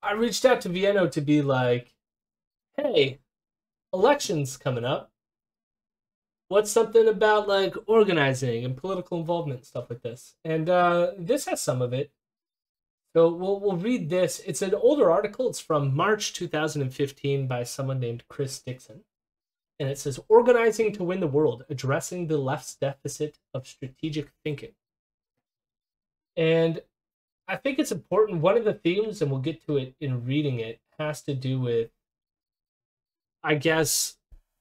I reached out to Vienna to be like, hey, elections coming up. What's something about like organizing and political involvement and stuff like this? And this has some of it. So we'll read this. It's an older article. It's from March 2015 by someone named Chris Dixon. And it says, Organizing to Win the World, Addressing the Left's Deficit of Strategic Thinking. And I think it's important. One of the themes, and we'll get to it in reading it, has to do with, I guess,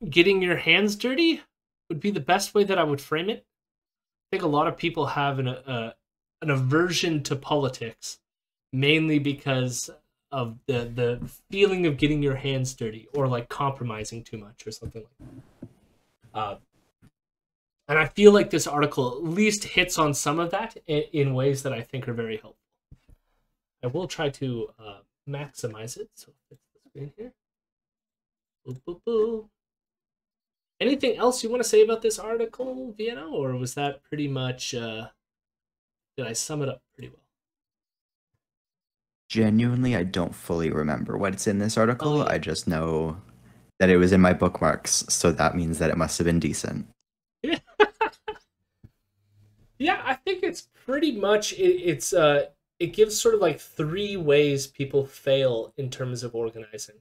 getting your hands dirty would be the best way that I would frame it. I think a lot of people have an aversion to politics, mainly because of the feeling of getting your hands dirty or like compromising too much or something like that. And I feel like this article at least hits on some of that in ways that I think are very helpful. I will try to maximize it. So it's the screen here. Boop, boop, boop. Anything else you want to say about this article, Vienna, or was that pretty much? Did I sum it up pretty well? Genuinely, I don't fully remember what's in this article. Oh, yeah. I just know that it was in my bookmarks, so that means that it must have been decent. Yeah, yeah. I think it's pretty much it gives sort of like 3 ways people fail in terms of organizing,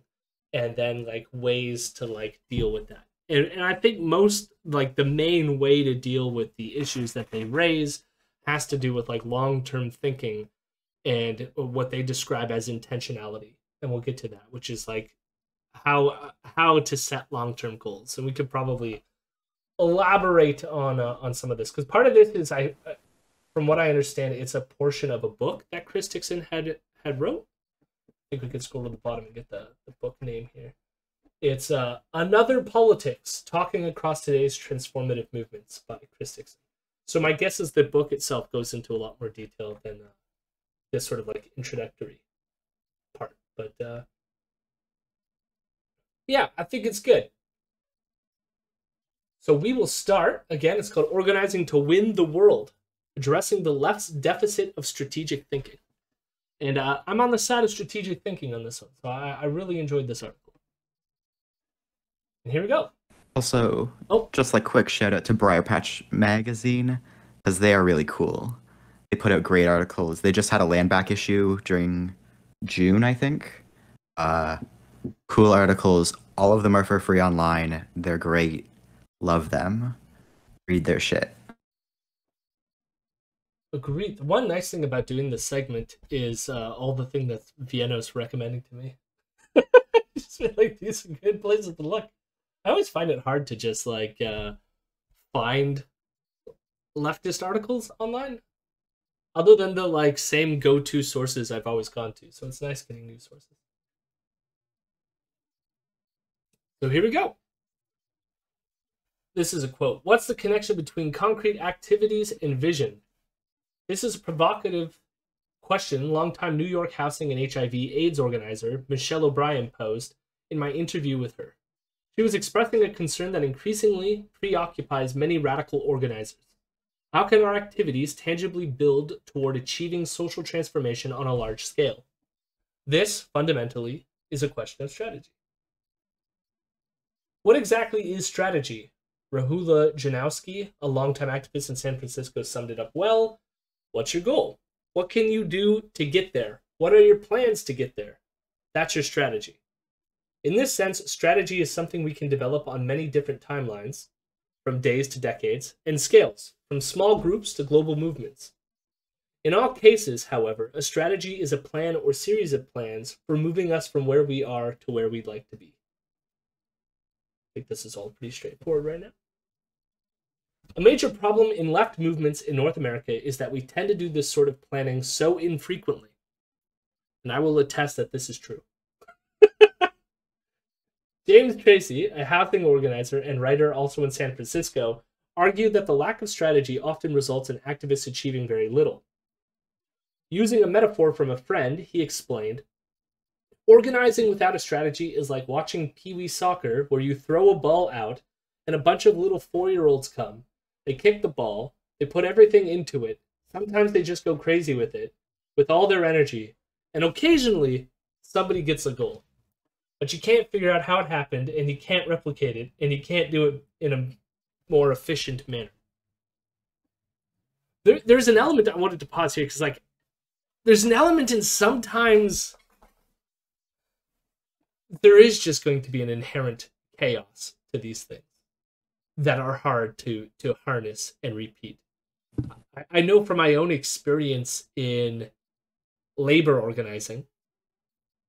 and then like ways to like deal with that. And I think most like the main way to deal with the issues that they raise has to do with like long-term thinking and what they describe as intentionality. And we'll get to that, which is like how to set long-term goals. And we could probably elaborate on some of this, because part of this is from what I understand, it's a portion of a book that Chris Dixon had wrote. I think we could scroll to the bottom and get the book name here. It's Another Politics, Talking Across Today's Transformative Movements by Chris Dixon. So my guess is the book itself goes into a lot more detail than this sort of like introductory part. But yeah, I think it's good. So we will start, again, it's called Organizing to Win the World, Addressing the Left's Deficit of Strategic Thinking. And I'm on the side of strategic thinking on this one, so I really enjoyed this article. And here we go. Also, just like quick shout out to briarpatch magazine, because they are really cool. They put out great articles. They just had a land back issue during June, I think. Cool articles. All of them are for free online. They're great. Love them. Read their shit. Agreed. One nice thing about doing this segment is all the thing that Vienna's recommending to me. Just feel like these are good places to look. I always find it hard to just like find leftist articles online, other than the like same go-to sources I've always gone to. So it's nice getting new sources. So here we go. This is a quote. What's the connection between concrete activities and vision? This is a provocative question longtime New York housing and HIV/AIDS organizer Michelle O'Brien posed in my interview with her. She was expressing a concern that increasingly preoccupies many radical organizers. How can our activities tangibly build toward achieving social transformation on a large scale? This, fundamentally, is a question of strategy. What exactly is strategy? Rahula Janowski, a longtime activist in San Francisco, summed it up well. What's your goal? What can you do to get there? What are your plans to get there? That's your strategy. In this sense, strategy is something we can develop on many different timelines, from days to decades, and scales, from small groups to global movements. In all cases, however, a strategy is a plan or series of plans for moving us from where we are to where we'd like to be. I think this is all pretty straightforward right now. A major problem in left movements in North America is that we tend to do this sort of planning so infrequently. And I will attest that this is true. James Tracy, a housing organizer and writer also in San Francisco, argued that the lack of strategy often results in activists achieving very little. Using a metaphor from a friend, he explained, organizing without a strategy is like watching Pee-wee soccer, where you throw a ball out and a bunch of little 4-year-olds come. They kick the ball, they put everything into it. Sometimes they just go crazy with it, with all their energy. And occasionally, somebody gets a goal, but you can't figure out how it happened, and you can't replicate it, and you can't do it in a more efficient manner. There's an element I wanted to pause here, because like there's an element in sometimes there is just going to be an inherent chaos to these things that are hard to harness and repeat. I know from my own experience in labor organizing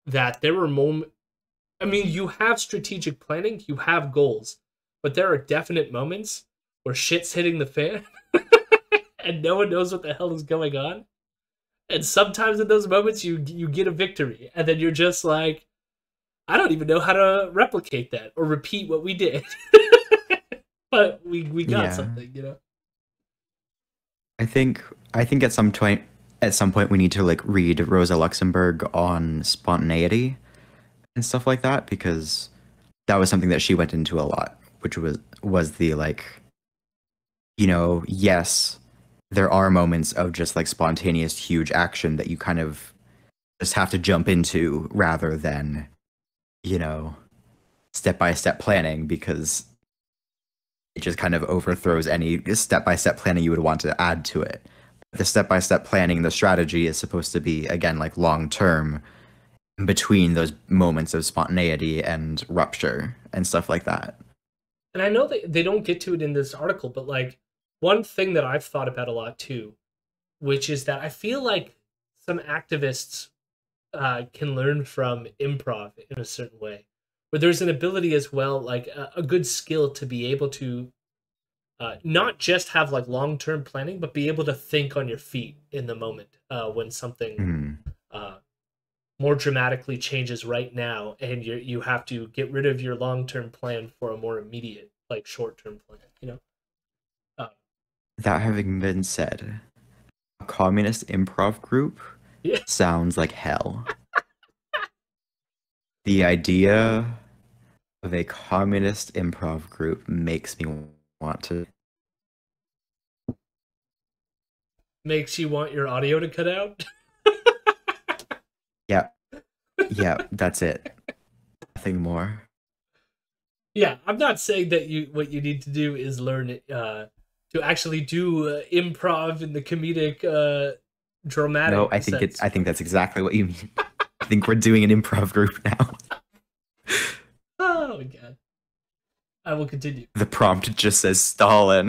that there were moments. I mean, you have strategic planning, you have goals, but there are definite moments where shit's hitting the fan and no one knows what the hell is going on. And sometimes in those moments you get a victory, and then you're just like, I don't even know how to replicate that or repeat what we did. But we got something, you know. I think at some point we need to like read Rosa Luxemburg on spontaneity and stuff like that, because that was something that she went into a lot, which was the like, you know, yes, there are moments of just like spontaneous huge action that you kind of just have to jump into rather than, you know, step-by-step planning, because it just kind of overthrows any step-by-step planning you would want to add to it. The step-by-step planning, the strategy is supposed to be, again, like long-term in between those moments of spontaneity and rupture and stuff like that. And I know that they don't get to it in this article, but like one thing that I've thought about a lot too, which is that I feel like some activists can learn from improv in a certain way, where there's an ability as well, like a good skill to be able to not just have like long-term planning, but be able to think on your feet in the moment when something more dramatically changes right now, and you have to get rid of your long-term plan for a more immediate, like short-term plan, you know? That having been said, a communist improv group sounds like hell. The idea of a communist improv group makes me want to. Makes you want your audio to cut out? Yeah, that's it. Nothing more. Yeah, I'm not saying that what you need to do is learn to actually do improv in the comedic dramatic No, I think that's exactly what you mean. I think we're doing an improv group now. Oh my god. I will continue. The prompt just says Stalin.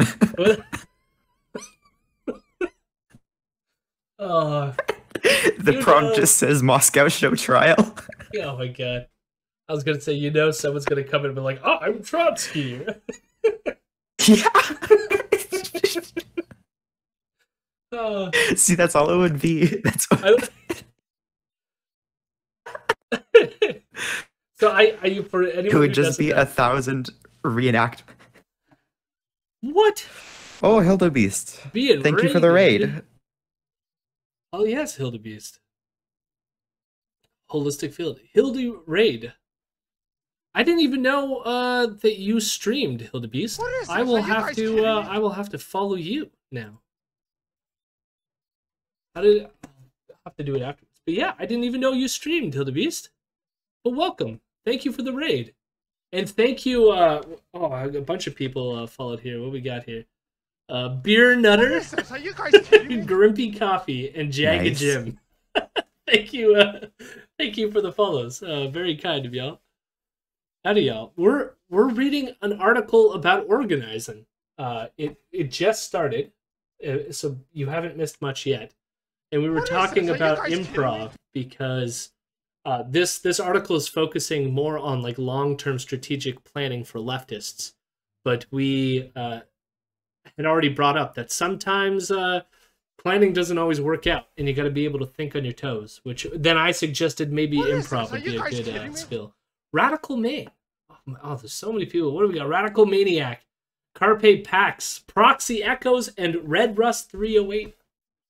The prompt just says Moscow show trial. Oh my god. I was gonna say, someone's gonna come in and be like, oh, I'm Trotsky. Yeah. Oh. See, that's all it would be. That's what... So I for anyone it would just be 1,000 reenact. What? Oh, Hildebeest. Thank you for the raid. Oh yes, Hildebeest. Holistic Field. Hilde raid. I didn't even know that you streamed, Hildebeest. I will have to follow you now. I'll have to do it afterwards. But yeah, I didn't even know you streamed, Hildebeest. But welcome. Thank you for the raid. And thank you, a bunch of people followed here. What we got here? Beer Nutter, Are you guys kidding me? Grumpy Coffee, and Jagged Jim. Thank you for the follows. Very kind of y'all. Howdy, y'all. We're reading an article about organizing. It just started, so you haven't missed much yet. And we were talking about improv because this article is focusing more on like long-term strategic planning for leftists. But we had already brought up that sometimes planning doesn't always work out, and you got to be able to think on your toes. Which then I suggested maybe improv would be a good skill. Radical Maine. Oh, there's so many people. What do we got? Radical Maniac, Carpe Pax, Proxy Echoes, and Red Rust 308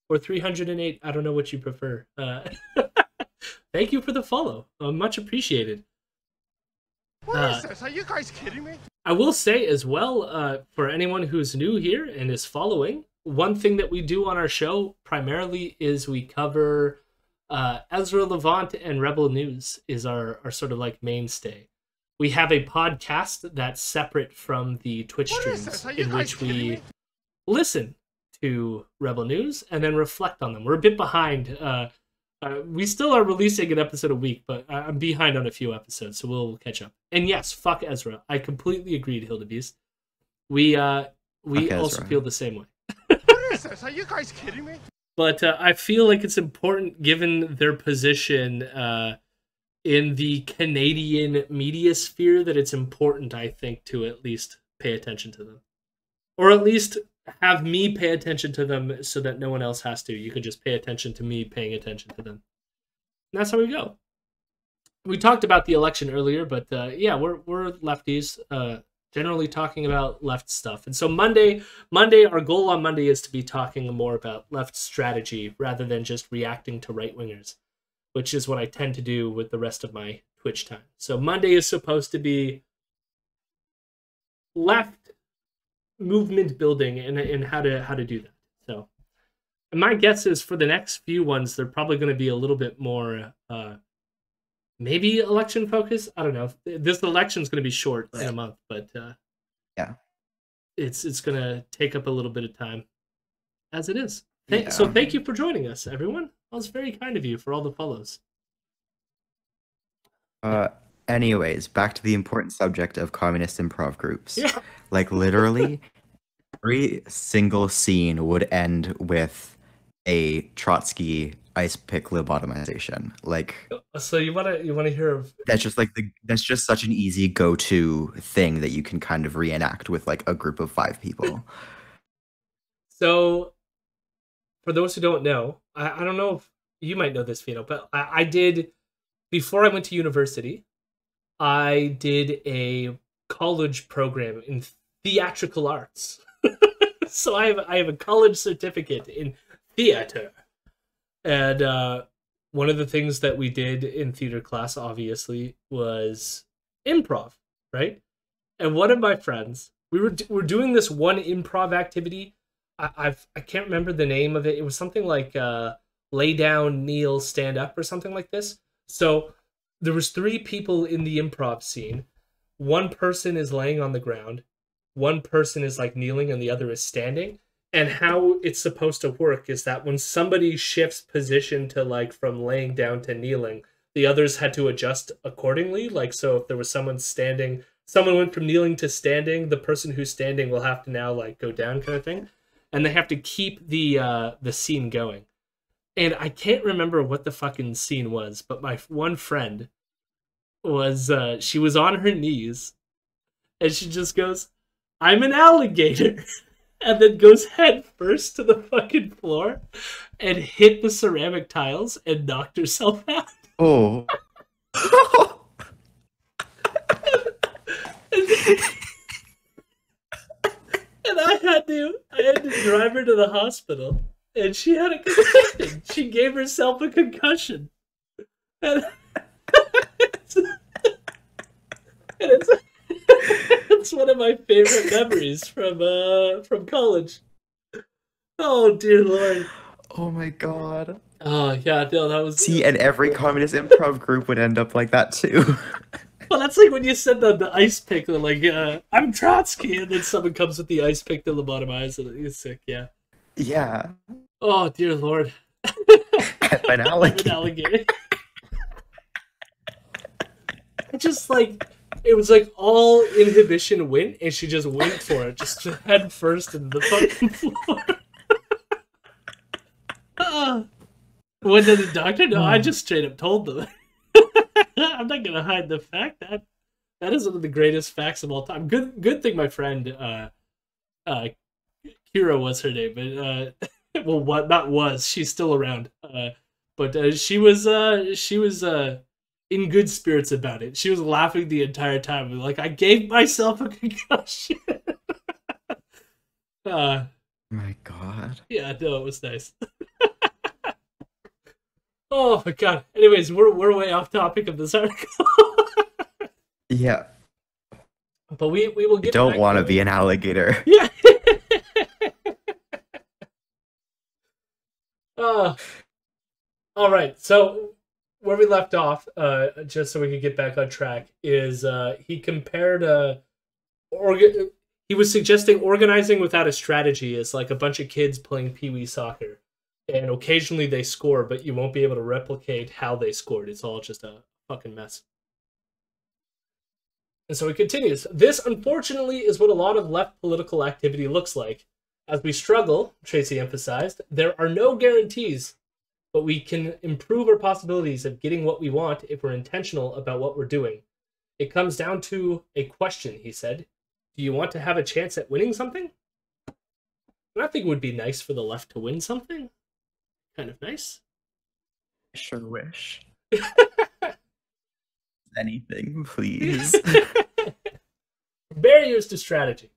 or 308. I don't know what you prefer. Thank you for the follow. Much appreciated. What is this? Are you guys kidding me? I will say as well, for anyone who's new here and is following, one thing that we do on our show primarily is we cover Ezra Levant and Rebel News is our sort of like mainstay. We have a podcast that's separate from the Twitch streams in which we listen to Rebel News and then reflect on them. We're a bit behind. We still are releasing an episode a week, but I'm behind on a few episodes, so we'll catch up. And yes, fuck Ezra. I completely agreed, Hildebeest. We also feel the same way. What is this? Are you guys kidding me? But I feel like it's important, given their position in the Canadian media sphere, that it's important, I think, to at least pay attention to them. Or at least have me pay attention to them so that no one else has to. You can just pay attention to me paying attention to them. And that's how we go. We talked about the election earlier, but yeah, we're lefties, generally talking about left stuff. And so Monday, our goal on Monday is to be talking more about left strategy rather than just reacting to right-wingers, which is what I tend to do with the rest of my Twitch time. So Monday is supposed to be left movement building and how to do that. So, and my guess is for the next few ones, they're probably going to be a little bit more maybe election focused. I don't know. This election's going to be short in a month, but yeah, it's going to take up a little bit of time as it is. So thank you for joining us, everyone. That was very kind of you for all the follows. Anyways, back to the important subject of communist improv groups. Yeah. Like, literally, every single scene would end with a Trotsky ice pick lobotomization. Like, so you wanna hear of... That's just such an easy go-to thing that you can kind of reenact with like a group of 5 people. So, for those who don't know, I don't know if you might know this, Vito, but I did, before I went to university, I did a college program in theatrical arts. So I have a college certificate in theater. And one of the things that we did in theater class, obviously, was improv, right? And one of my friends, we're doing this one improv activity. I can't remember the name of it. It was something like lay down, kneel, stand up, or something like this. So there was 3 people in the improv scene. One person is laying on the ground, one person is like kneeling, and the other is standing. And how it's supposed to work is that when somebody shifts position to like from laying down to kneeling, the others had to adjust accordingly. Like, so if there was someone standing, someone went from kneeling to standing, the person who's standing will have to now like go down, kind of thing. And they have to keep the scene going. And I can't remember what the fucking scene was, but my one friend was, she was on her knees, and she just goes, "I'm an alligator," and then goes head first to the fucking floor and hit the ceramic tiles and knocked herself out. Oh. And I had to drive her to the hospital. And she had a concussion. She gave herself a concussion. And it's one of my favorite memories from college. Oh, dear Lord. Oh my god. Oh, yeah, no, that was... See, and every communist improv group would end up like that, too. Well, that's like when you said the ice pick, like, I'm Trotsky, and then someone comes with the ice pick to lobotomize, and it's sick, yeah. Yeah. Oh, dear Lord. An alligator. An alligator. It just, like, it was like all inhibition went, and she just went for it, just head first into the fucking floor. When did the doctor? No, I just straight up told them. I'm not gonna hide the fact that is one of the greatest facts of all time. Good thing my friend Kira was her name, but well, what not was, she's still around. But she was in good spirits about it. She was laughing the entire time, like, I gave myself a concussion. My god. Yeah, no, it was nice. Oh my god. Anyways, we're way off topic of this article. Yeah. But we will get. You don't want to be an alligator. Yeah. All right, so where we left off, just so we could get back on track, is he compared he was suggesting organizing without a strategy is like a bunch of kids playing pee-wee soccer, and occasionally they score, but you won't be able to replicate how they scored. It's all just a fucking mess. And so he continues. This, unfortunately, is what a lot of left political activity looks like. As we struggle, Tracy emphasized, there are no guarantees, but we can improve our possibilities of getting what we want if we're intentional about what we're doing. It comes down to a question, he said. Do you want to have a chance at winning something? And I think it would be nice for the left to win something. Kind of nice. Sure wish. Anything, please. Barriers to strategy.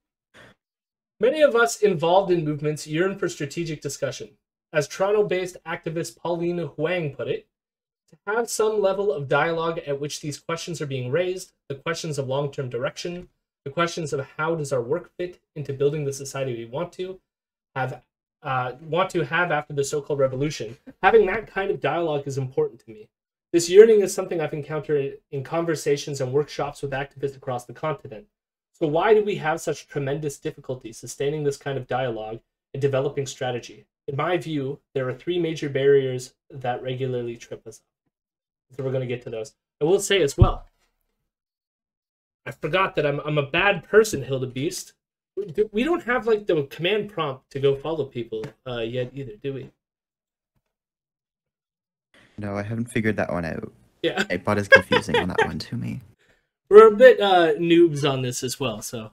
Many of us involved in movements yearn for strategic discussion. As Toronto-based activist Pauline Huang put it, to have some level of dialogue at which these questions are being raised, the questions of long-term direction, the questions of how does our work fit into building the society we want to have after the so-called revolution, having that kind of dialogue is important to me. This yearning is something I've encountered in conversations and workshops with activists across the continent. So why do we have such tremendous difficulty sustaining this kind of dialogue and developing strategy? In my view, there are three major barriers that regularly trip us up. So we're going to get to those. I will say as well, I forgot that I'm a bad person, Hildebeest. We don't have like the command prompt to go follow people yet either, do we? No, I haven't figured that one out. Yeah. But it's confusing on that one to me. We're a bit noobs on this as well, so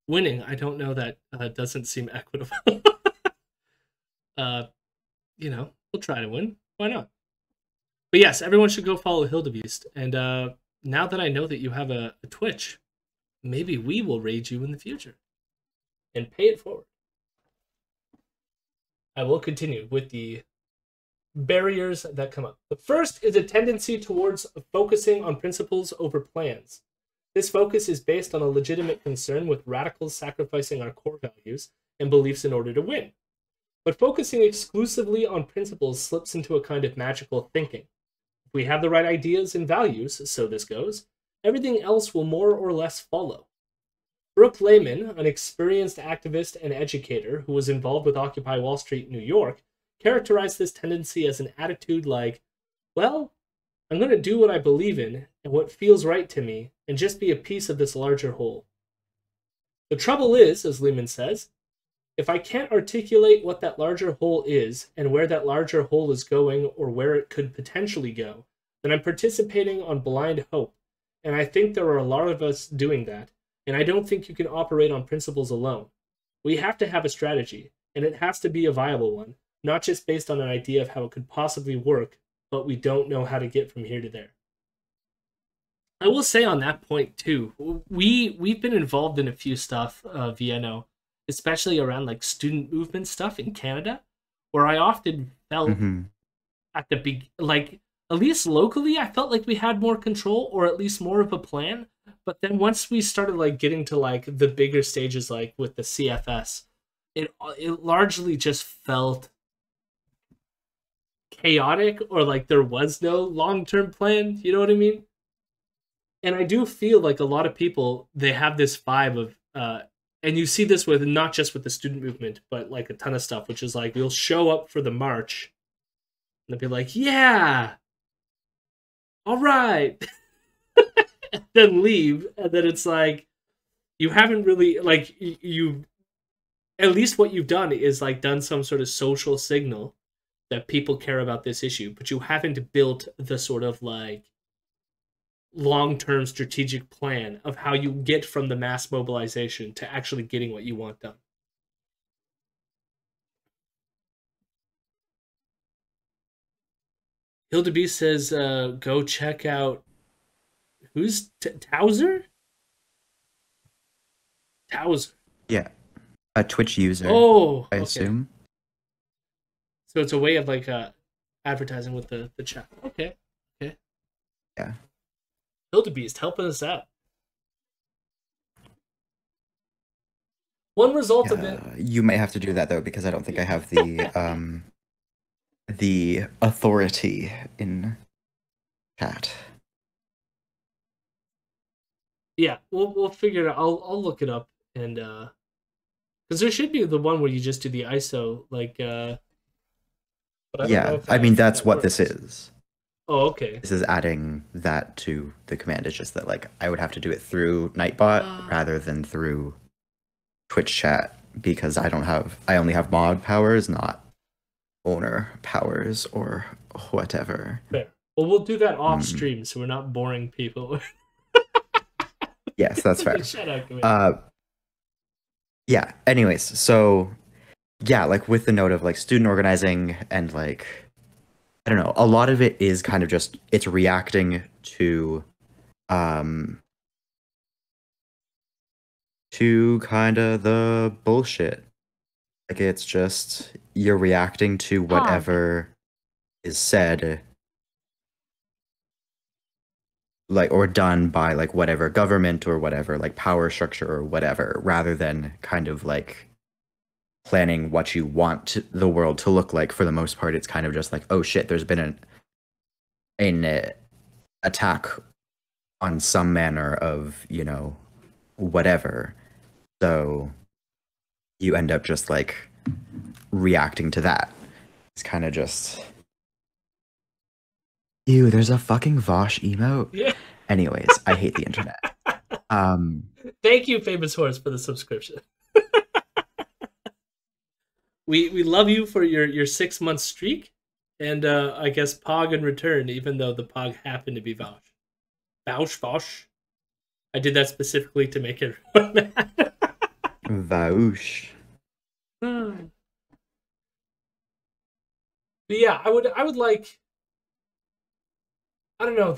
winning, I don't know, that doesn't seem equitable. We'll try to win. Why not? But yes, everyone should go follow Hildebeest. And now that I know that you have a Twitch, maybe we will raid you in the future and pay it forward. I will continue with the barriers that come up. The first is a tendency towards focusing on principles over plans. This focus is based on a legitimate concern with radicals sacrificing our core values and beliefs in order to win. But focusing exclusively on principles slips into a kind of magical thinking. If we have the right ideas and values, so this goes, everything else will more or less follow. Brooke Lehman, an experienced activist and educator who was involved with Occupy Wall Street, New York, characterized this tendency as an attitude like, well, I'm going to do what I believe in and what feels right to me and just be a piece of this larger whole. The trouble is, as Lehman says, if I can't articulate what that larger whole is and where that larger whole is going or where it could potentially go, then I'm participating on blind hope. And I think there are a lot of us doing that, and I don't think you can operate on principles alone. We have to have a strategy, and it has to be a viable one, not just based on an idea of how it could possibly work, but we don't know how to get from here to there. I will say on that point too, we've been involved in a few stuff, Vienno, especially around like student movement stuff in Canada, where I often felt at the at least locally, I felt like we had more control or at least more of a plan. But then once we started like getting to like the bigger stages, like with the CFS, it largely just felt chaotic, or like there was no long-term plan. You know what I mean? And I do feel like a lot of people, they have this vibe of, and you see this with not just with the student movement, but like a ton of stuff, which is like we'll show up for the march and they'll be like, yeah, all right, and then leave. And then it's like, you haven't really, like, you, at least what you've done is like done some sort of social signal that people care about this issue, but you haven't built the sort of like long-term strategic plan of how you get from the mass mobilization to actually getting what you want done. Hildebeest says, go check out, who's Towser? Towser. Yeah. A Twitch user. Oh, I okay. assume. So it's a way of like advertising with the chat. Okay. Yeah. Hildebeest helping us out. One result of it. You may have to do that though, because I don't think I have the the authority in chat. Yeah, we'll figure it out. I'll look it up, and because there should be the one where you just do the ISO, like but I don't know if I mean that's that what works. this is. Oh, okay. This is adding that to the command. It's just that like I would have to do it through Nightbot rather than through Twitch chat because I only have mod powers, not owner powers or whatever. Fair. Well, we'll do that off stream, so we're not boring people. Yes, that's fair. Shout out, command. Yeah. Anyways, so yeah, like with the note of like student organizing and like I don't know, a lot of it is kind of just it's reacting to kind of the bullshit. Like it's just you're reacting to whatever is said like or done by like whatever government or whatever like power structure or whatever rather than kind of like planning what you want the world to look like. For the most part it's kind of just like, oh shit, there's been an attack on some manner of, you know, whatever, so you end up just like reacting to that. It's kind of just ew, there's a fucking Vosh emote. Yeah. Anyways, I hate the internet. Thank you, Famous Horse, for the subscription. we love you for your 6-month streak, and I guess Pog in return, even though the Pog happened to be Vosh. Vosh. I did that specifically to make everyone mad. Vaush. But yeah, I would like. I don't know.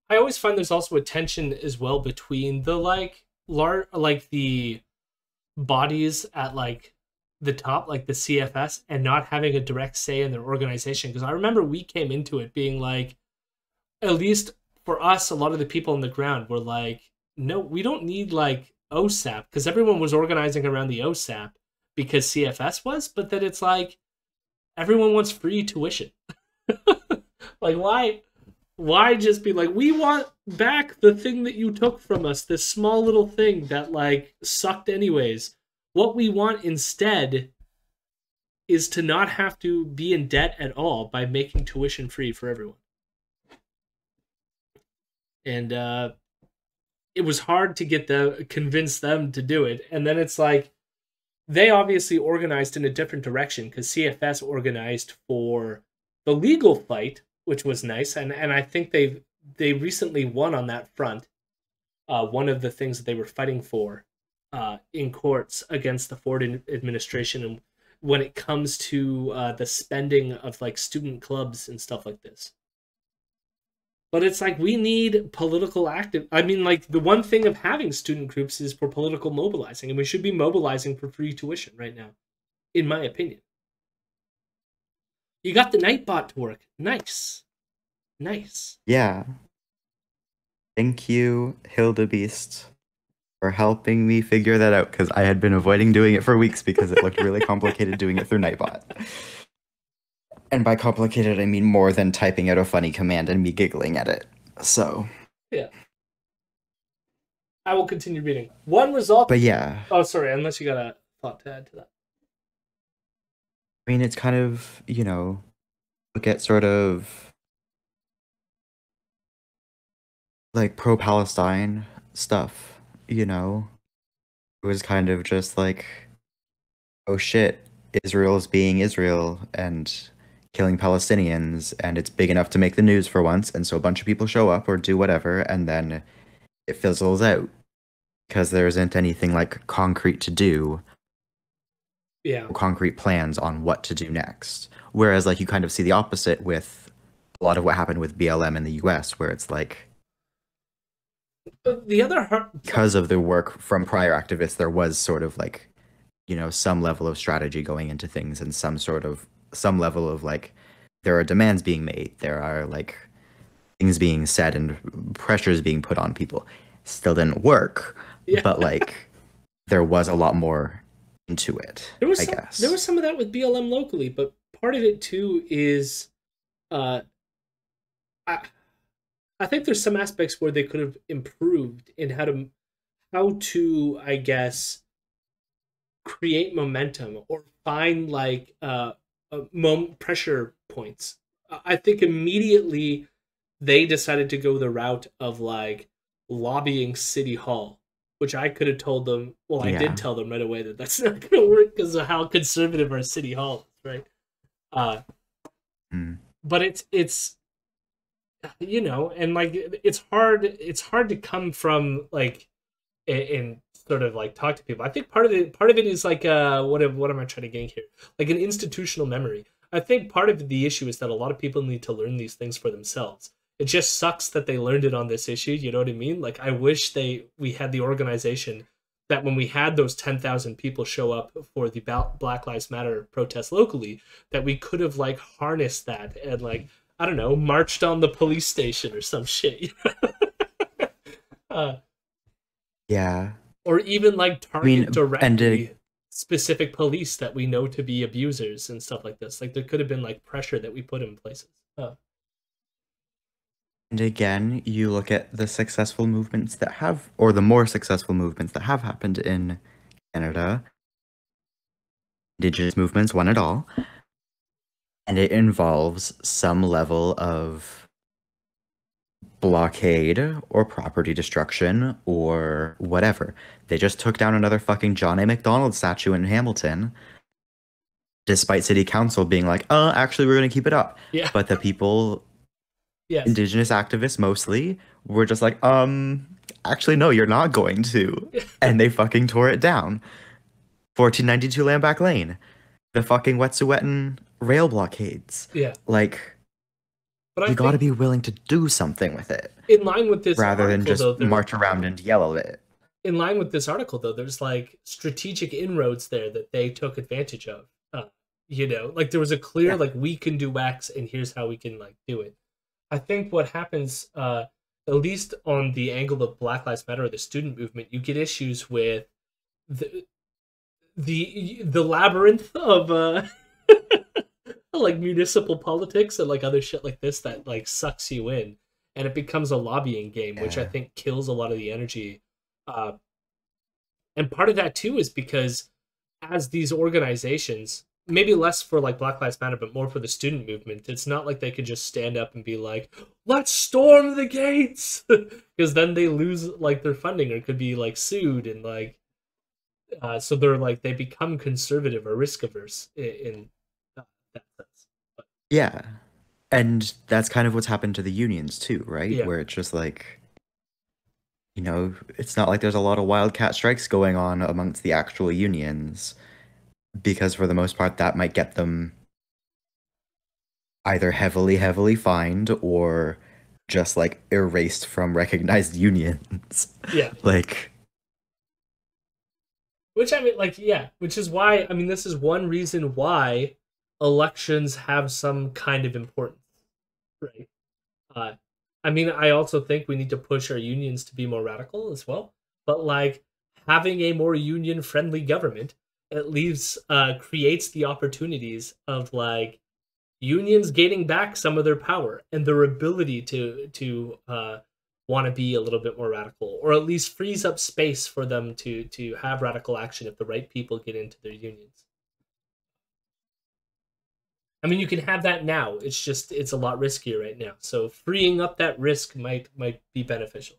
I always find there's also a tension as well between the like the bodies at like the top, like the CFS, and not having a direct say in their organization. Because I remember we came into it being like, at least for us, a lot of the people on the ground were like, no, we don't need like OSAP, because everyone was organizing around the OSAP because CFS was, but then it's like everyone wants free tuition. Like why just be like, we want back the thing that you took from us, this small little thing that like sucked anyways. What we want instead is to not have to be in debt at all by making tuition free for everyone. And it was hard to convince them to do it. And then it's like, they obviously organized in a different direction because CFS organized for the legal fight, which was nice. And I think they recently won on that front. One of the things that they were fighting for in courts against the Ford administration, and when it comes to the spending of like student clubs and stuff like this. But it's like, we need political active. I mean, like, the one thing of having student groups is for political mobilizing, and we should be mobilizing for free tuition right now, in my opinion. You got the Nightbot to work. Nice. Yeah. Thank you, Hildebeest, for helping me figure that out, because I had been avoiding doing it for weeks because it looked really complicated doing it through Nightbot. And by complicated, I mean more than typing out a funny command and me giggling at it. So. Yeah. I will continue reading. One result. But yeah. Oh, sorry, unless you got a thought to add to that. I mean, it's kind of, you know, look at sort of like pro-Palestine stuff, you know? It was kind of just like, oh shit, Israel's being Israel and killing Palestinians, and it's big enough to make the news for once, and so a bunch of people show up or do whatever, and then it fizzles out because there isn't anything like concrete to do. Yeah. Concrete plans on what to do next. Whereas like you kind of see the opposite with a lot of what happened with BLM in the US, where it's like the other because of the work from prior activists, there was sort of like, you know, some level of strategy going into things and some level of like, there are demands being made, there are like things being said and pressures being put on people. Still didn't work, yeah. But like there was a lot more into it, I guess. There was some of that with BLM locally, but part of it too is, uh, I, I think there's some aspects where they could have improved in how to, I guess, create momentum or find like pressure points. I think immediately they decided to go the route of like lobbying City Hall, which I could have told them. Well, I did Yeah. tell them right away that that's not going to work because of how conservative our City Hall is, right? Uh, Mm. but it's and like it's hard to come from like and sort of like talk to people. I think part of it is like what am I trying to gain here? Like an institutional memory. I think part of the issue is that a lot of people need to learn these things for themselves. It just sucks that they learned it on this issue. You know what I mean? Like I wish we had the organization that when we had those 10,000 people show up for the Black Lives Matter protest locally, that we could have like harnessed that and like I don't know, marched on the police station or some shit. uh, Yeah. or even like I mean, target directly specific police that we know to be abusers and stuff like this. Like there could have been like pressure that we put in places. and again, you look at the successful movements that have, or the more successful movements that have happened in Canada. Indigenous movements won it all. And it involves some level of blockade or property destruction or whatever. They just took down another fucking John A. MacDonald statue in Hamilton, despite city council being like, actually, we're going to keep it up. Yeah. But the people, Yes. Indigenous activists mostly, were just like, actually, no, you're not going to. And they fucking tore it down. 1492 Lamback Lane. The fucking Wet'suwet'en rail blockades. Yeah. Like, But you got to be willing to do something with it. In line with this rather than article, just march around and yell at it. In line with this article, though, there's like strategic inroads there that they took advantage of. Like there was a clear like we can do X, and here's how we can like do it. I think what happens, at least on the angle of Black Lives Matter or the student movement, you get issues with the labyrinth of like municipal politics and like other shit like this that like sucks you in, and it becomes a lobbying game, which I think kills a lot of the energy. And part of that too is because as these organizations, maybe less for like Black Lives Matter, but more for the student movement, it's not like they could just stand up and be like, let's storm the gates, because then they lose like their funding or could be like sued and like so they're like they become conservative or risk averse in that sense. Yeah. And that's kind of what's happened to the unions too, right? Yeah. Where it's just like, it's not like there's a lot of wildcat strikes going on amongst the actual unions, because for the most part that might get them either heavily fined or just like erased from recognized unions. Yeah. Like, which I mean, like, yeah, which is why, I mean, this is one reason why elections have some kind of importance, right? I mean, I also think we need to push our unions to be more radical as well. But like having a more union-friendly government, it creates the opportunities of like unions gaining back some of their power and their ability to want to be a little bit more radical, or at least frees up space for them to have radical action if the right people get into their unions. I mean, you can have that now. It's a lot riskier right now. So freeing up that risk might be beneficial.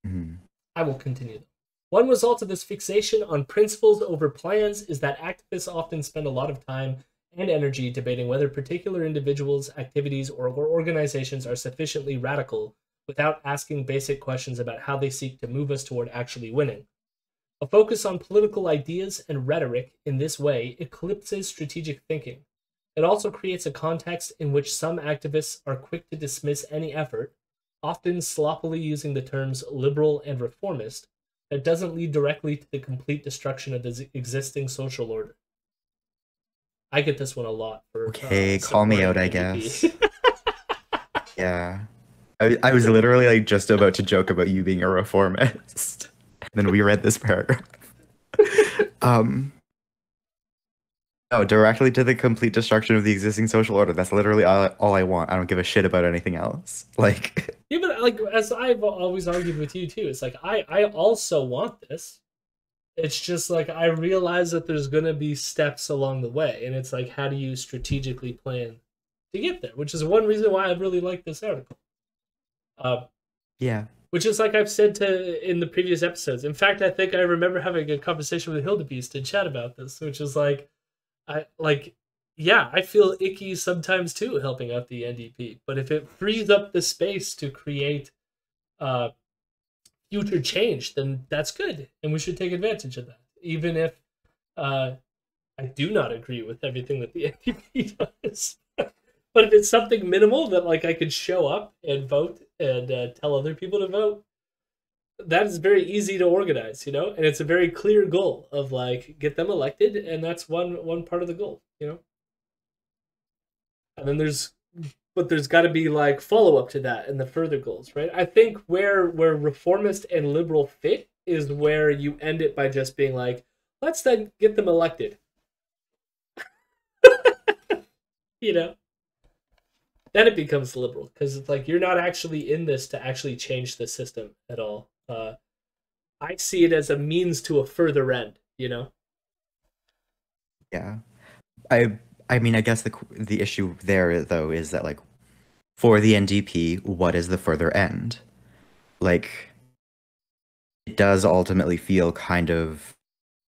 mm-hmm. I will continue. One result of this fixation on principles over plans is that activists often spend a lot of time and energy debating whether particular individuals, activities, or organizations are sufficiently radical without asking basic questions about how they seek to move us toward actually winning. A focus on political ideas and rhetoric in this way eclipses strategic thinking. It also creates a context in which some activists are quick to dismiss any effort, often sloppily using the terms liberal and reformist, that doesn't lead directly to the complete destruction of the existing social order. I get this one a lot. Okay, call me out, I guess. NDP. Yeah. I was literally like just about to joke about you being a reformist. And then we read this paragraph. Oh, directly to the complete destruction of the existing social order. That's literally all I want. I don't give a shit about anything else. Like, Yeah, but like as I've always argued with you too, it's like I also want this. It's just like I realize that there's gonna be steps along the way, and it's like how do you strategically plan to get there? Which is one reason why I really like this article. Uh, yeah. which is like I've said to in the previous episodes. In fact, I think I remember having a conversation with Hildebeest in chat about this, which is like I like yeah, I feel icky sometimes too helping out the NDP, but if it frees up the space to create uh future change, then that's good, and we should take advantage of that, even if uh I do not agree with everything that the NDP does. But if it's something minimal that like I could show up and vote and tell other people to vote, that is very easy to organize, you know, and it's a very clear goal of like get them elected, and that's one part of the goal, you know. And then there's got to be like follow up to that and the further goals, right? I think where reformist and liberal fit is where you end it by just being like, let's then get them elected, you know. Then it becomes liberal because it's like you're not actually in this to actually change the system at all. I see it as a means to a further end, you know. Yeah. I mean, I guess the issue there though is that like for the NDP, what is the further end? Like it does ultimately feel kind of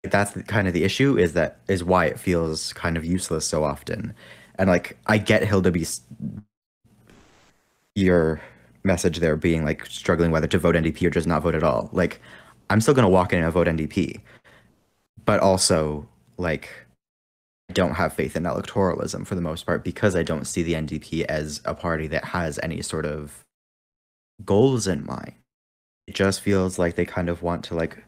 that's kind of the issue is why it feels kind of useless so often. And like I get Hildebeest your message there being like struggling whether to vote NDP or just not vote at all. Like I'm still gonna walk in and vote NDP, but also like I don't have faith in electoralism for the most part because I don't see the NDP as a party that has any sort of goals in mind. It just feels like they kind of want to like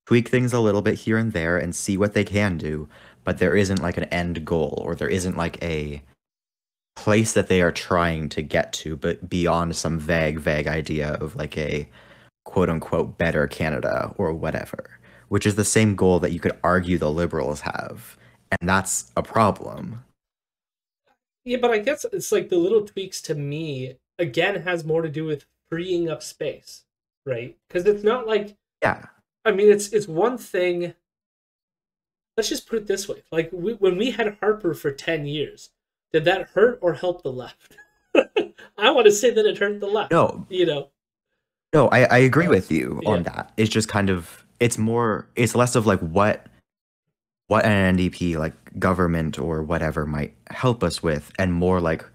tweak things a little bit here and there and see what they can do, but there isn't like an end goal or there isn't like a place that they are trying to get to, but beyond some vague idea of like a quote unquote better Canada or whatever, which is the same goal that you could argue the liberals have. And that's a problem. Yeah, but I guess it's like the little tweaks to me again has more to do with freeing up space, right? Because it's not like Yeah. I mean it's one thing. Let's just put it this way: like when we had Harper for 10 years, did that hurt or help the left? I want to say that it hurt the left. No. You know. No, I agree with you Yeah. on that. It's just kind of it's less of like what an NDP like government or whatever might help us with, and more like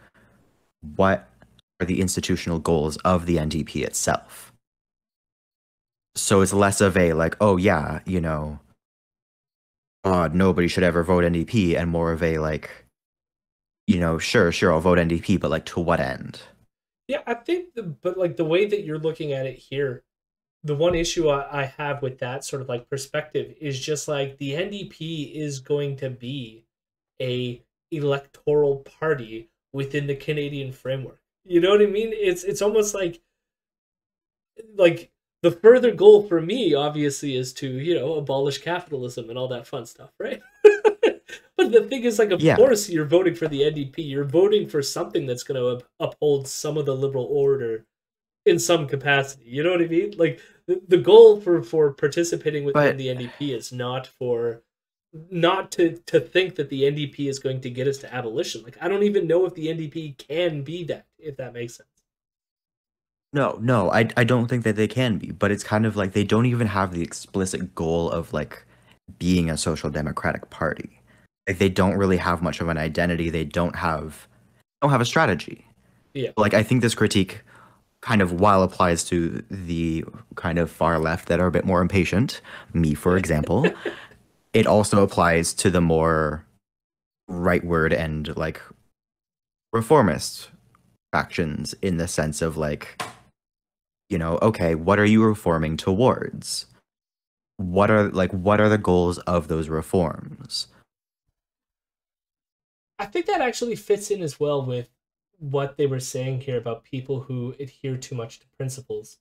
what are the institutional goals of the NDP itself. So it's less of a like, oh yeah, you know, nobody should ever vote NDP, and more of a like, you know, sure, I'll vote NDP, but like to what end? Yeah, I think, but like the way that you're looking at it here, the one issue I have with that sort of like perspective is just like the NDP is going to be a electoral party within the Canadian framework. You know what I mean? It's almost like the further goal for me obviously is to, you know, abolish capitalism and all that fun stuff, right? But the thing is, like, of Yeah. course you're voting for the NDP. You're voting for something that's going to uphold some of the liberal order in some capacity. You know what I mean? Like the goal for participating within the NDP is not to think that the NDP is going to get us to abolition. Like I don't even know if the NDP can be that, if that makes sense. No, I don't think that they can be, but it's kind of like they don't even have the explicit goal of like being a social democratic party. Like they don't really have much of an identity. They don't have a strategy. Yeah. Like I think this critique kind of while applies to the kind of far left that are a bit more impatient, me for example, it also applies to the more rightward and like reformist factions in the sense of like, you know, okay, what are you reforming towards? What are the goals of those reforms? I think that actually fits in as well with what they were saying here about people who adhere too much to principles.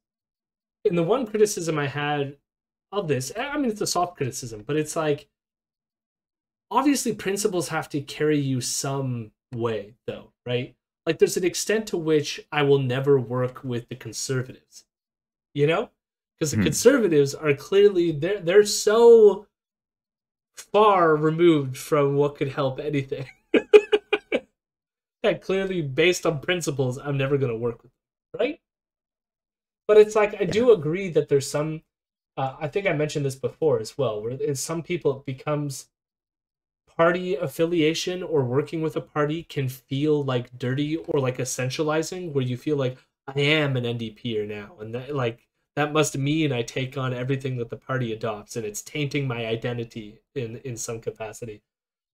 And the one criticism I had of this, I mean, it's a soft criticism, but it's like obviously principles have to carry you some way, though, right? Like, there's an extent to which I will never work with the conservatives, you know? Because the conservatives are clearly, they're so far removed from what could help anything. That clearly, based on principles, I'm never going to work with them, right? But it's like, I do agree that there's some, I think I mentioned this before as well, where in some people it becomes party affiliation or working with a party can feel like dirty or like essentializing, where you feel like, I am an NDPer now, and that, like, that must mean I take on everything that the party adopts, and it's tainting my identity in some capacity.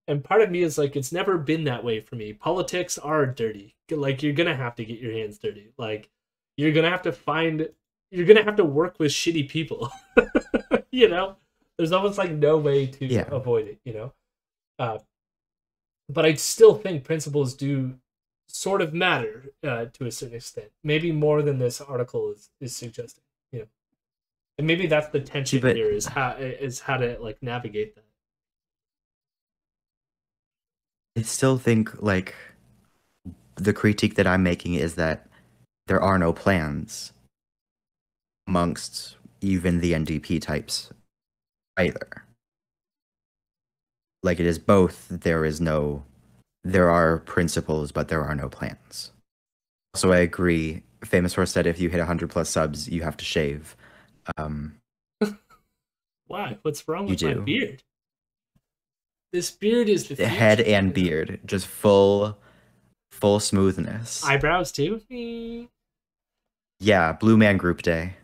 And part of me is like, it's never been that way for me. Politics are dirty. Like, you're gonna have to get your hands dirty. Like, you're gonna have to work with shitty people. You know, there's almost like no way to avoid it. You know, but I still think principles do sort of matter to a certain extent. Maybe more than this article is suggesting. You know, and maybe that's the tension here is how to like navigate that. I still think, like, the critique that I'm making is that there are no plans amongst even the NDP types either. Like, it is both. There are principles, but there are no plans. So I agree. Famous Horse said if you hit 100+ subs, you have to shave. Why? What's wrong with my beard? This beard is the head and beard, just full smoothness. Eyebrows too. Yeah, Blue Man Group Day.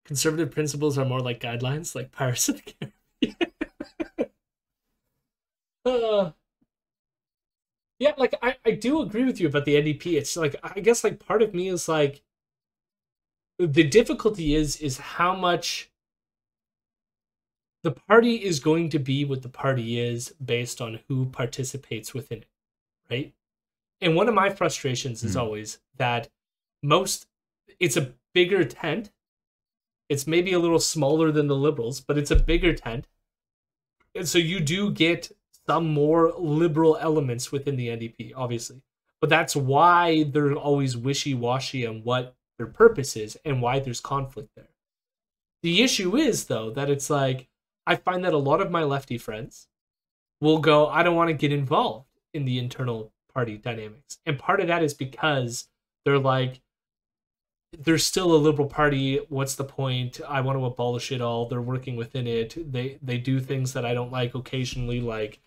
Conservative principles are more like guidelines, like Pirates of the Caribbean. Yeah, like I do agree with you about the NDP. It's like, I guess, like, part of me is like, the difficulty is how much the party is going to be what the party is based on who participates within it, right? And one of my frustrations is always that it's a bigger tent. It's maybe a little smaller than the Liberals, but it's a bigger tent. And so you do get some more liberal elements within the NDP, obviously. But that's why they're always wishy-washy on what their purpose is and why there's conflict there. The issue is, though, that it's like, I find that a lot of my lefty friends will go, I don't want to get involved in the internal party dynamics. And part of that is because they're like, there's still a liberal party. What's the point? I want to abolish it all. They're working within it. They do things that I don't like occasionally, like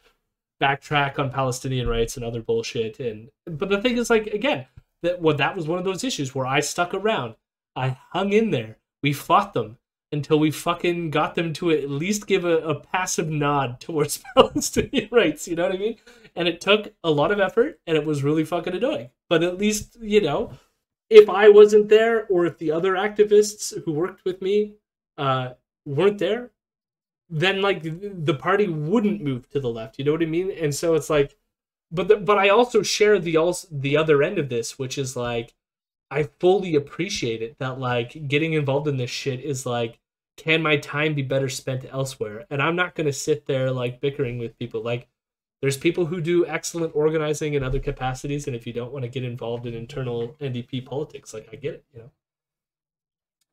backtrack on Palestinian rights and other bullshit. But the thing is, like, again, that was one of those issues where I stuck around. I hung in there. We fought them until we fucking got them to at least give a passive nod towards Palestinian rights, you know what I mean? And it took a lot of effort, and it was really fucking annoying. But at least, you know, if I wasn't there, or if the other activists who worked with me weren't there, then, like, the party wouldn't move to the left, you know what I mean? And so it's like, but I also share the other end of this, which is like, I fully appreciate it that, like, getting involved in this shit is like, can my time be better spent elsewhere? And I'm not going to sit there, like, bickering with people. Like, there's people who do excellent organizing in other capacities, and if you don't want to get involved in internal NDP politics, like, I get it, you know.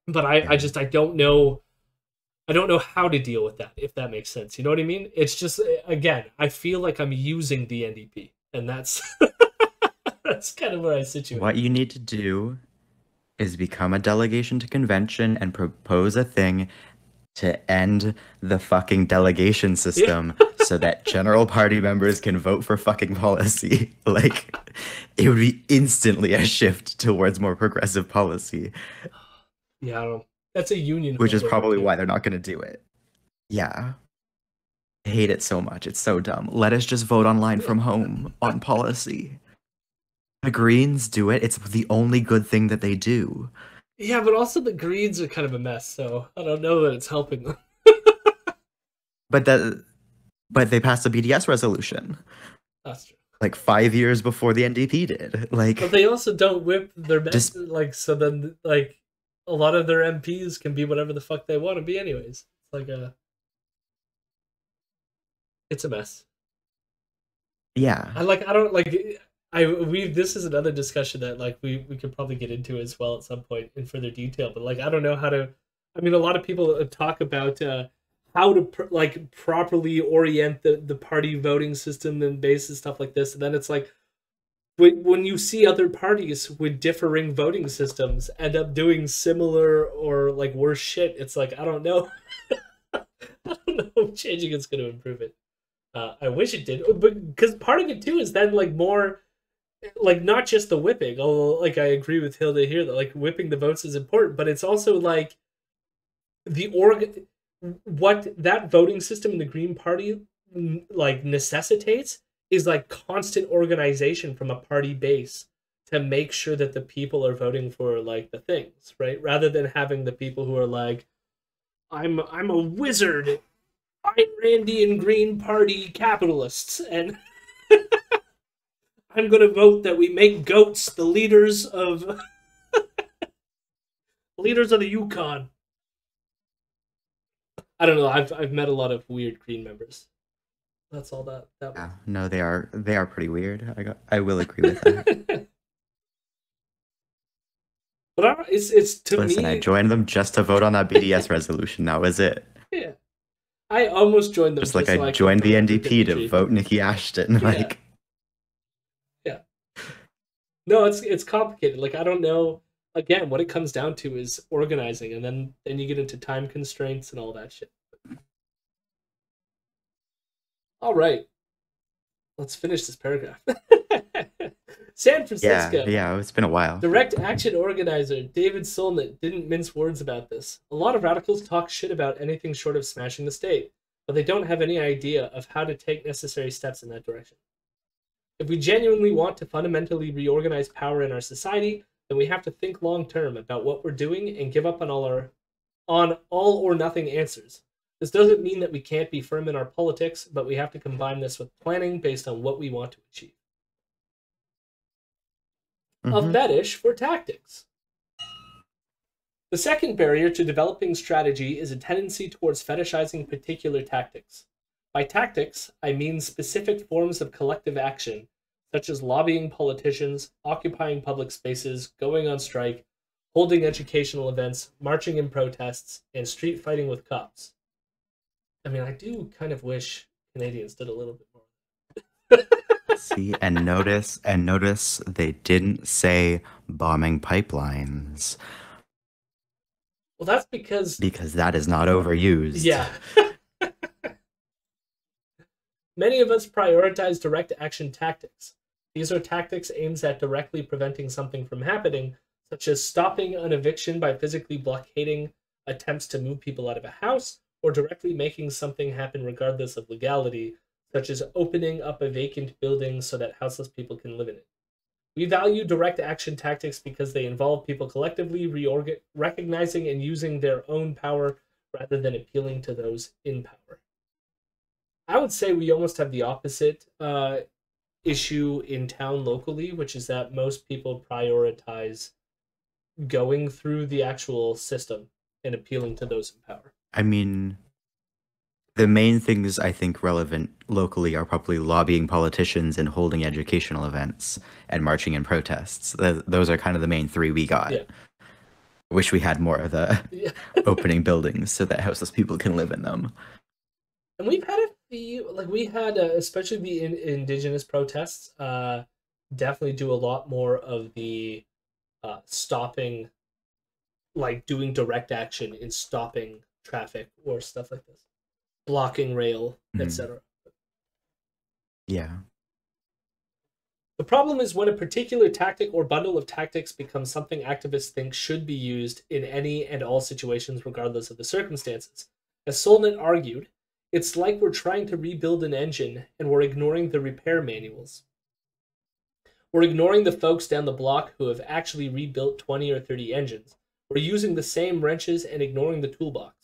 But I don't know how to deal with that, if that makes sense. You know what I mean? It's just, again, I feel like I'm using the NDP, and that's that's kind of where I situate. What you need to do is become a delegation to convention and propose a thing to end the fucking delegation system so that general party members can vote for fucking policy. Like, it would be instantly a shift towards more progressive policy. Yeah, I don't know. That's a union. Which is probably why they're not going to do it. Yeah. I hate it so much. It's so dumb. Let us just vote online from home on policy. The Greens do it. It's the only good thing that they do. Yeah, but also the Greens are kind of a mess, so I don't know that it's helping them. But they passed a BDS resolution. That's true. Like 5 years before the NDP did. Like, but they also don't whip their like, so then, like, a lot of their MPs can be whatever the fuck they want to be anyways. It's like It's a mess. Yeah. This is another discussion that like we could probably get into as well at some point in further detail, but like I don't know how to. I mean, a lot of people talk about how to properly orient the party voting system and bases stuff like this, and then it's like when you see other parties with differing voting systems end up doing similar or like worse shit, it's like I don't know. I don't know if changing it's going to improve it. I wish it did, but because part of it too is then like more like not just the whipping. Although like I agree with Hilda here that like whipping the votes is important, but it's also like what that voting system in the Green Party like necessitates is like constant organization from a party base to make sure that the people are voting for like the things, right? Rather than having the people who are like, I'm a wizard, I'm Randian Green Party capitalists, and I'm gonna vote that we make goats the leaders of leaders of the Yukon. I don't know. I've met a lot of weird Green members. That's all that was. Yeah, no, they are pretty weird. I will agree with that. But it's to Listen, me. I joined them just to vote on that BDS resolution. That was it. Yeah, I almost joined them. Just like I joined the NDP to vote Nikki Ashton. Yeah. Like, yeah. No, it's complicated. Like I don't know. Again, what it comes down to is organizing, and then you get into time constraints and all that shit. All right, let's finish this paragraph. San Francisco. Yeah, it's been a while. Direct action organizer David Solnit didn't mince words about this. A lot of radicals talk shit about anything short of smashing the state, but they don't have any idea of how to take necessary steps in that direction. If we genuinely want to fundamentally reorganize power in our society, then we have to think long term about what we're doing and give up on all or nothing answers. This doesn't mean that we can't be firm in our politics, but we have to combine this with planning based on what we want to achieve. A fetish for tactics. The second barrier to developing strategy is a tendency towards fetishizing particular tactics. By tactics, I mean specific forms of collective action, such as lobbying politicians, occupying public spaces, going on strike, holding educational events, marching in protests, and street fighting with cops. I mean, I do kind of wish Canadians did a little bit more. See, and notice they didn't say bombing pipelines. Well, that's because that is not overused. Yeah. Many of us prioritize direct action tactics. These are tactics aimed at directly preventing something from happening, such as stopping an eviction by physically blockading attempts to move people out of a house, or directly making something happen regardless of legality, such as opening up a vacant building so that houseless people can live in it. We value direct action tactics because they involve people collectively recognizing and using their own power rather than appealing to those in power. I would say we almost have the opposite issue in town locally, which is that most people prioritize going through the actual system and appealing to those in power. I mean, the main things I think relevant locally are probably lobbying politicians and holding educational events and marching in protests. Those are kind of the main three we got. Yeah. Wish we had more of the opening buildings so that houseless people can live in them. And we've had especially the Indigenous protests, definitely do a lot more of the stopping, like doing direct action in stopping traffic or stuff like this. Blocking rail, etc. Yeah. The problem is when a particular tactic or bundle of tactics becomes something activists think should be used in any and all situations regardless of the circumstances. As Solnit argued, it's like we're trying to rebuild an engine and we're ignoring the repair manuals. We're ignoring the folks down the block who have actually rebuilt 20 or 30 engines. We're using the same wrenches and ignoring the toolbox.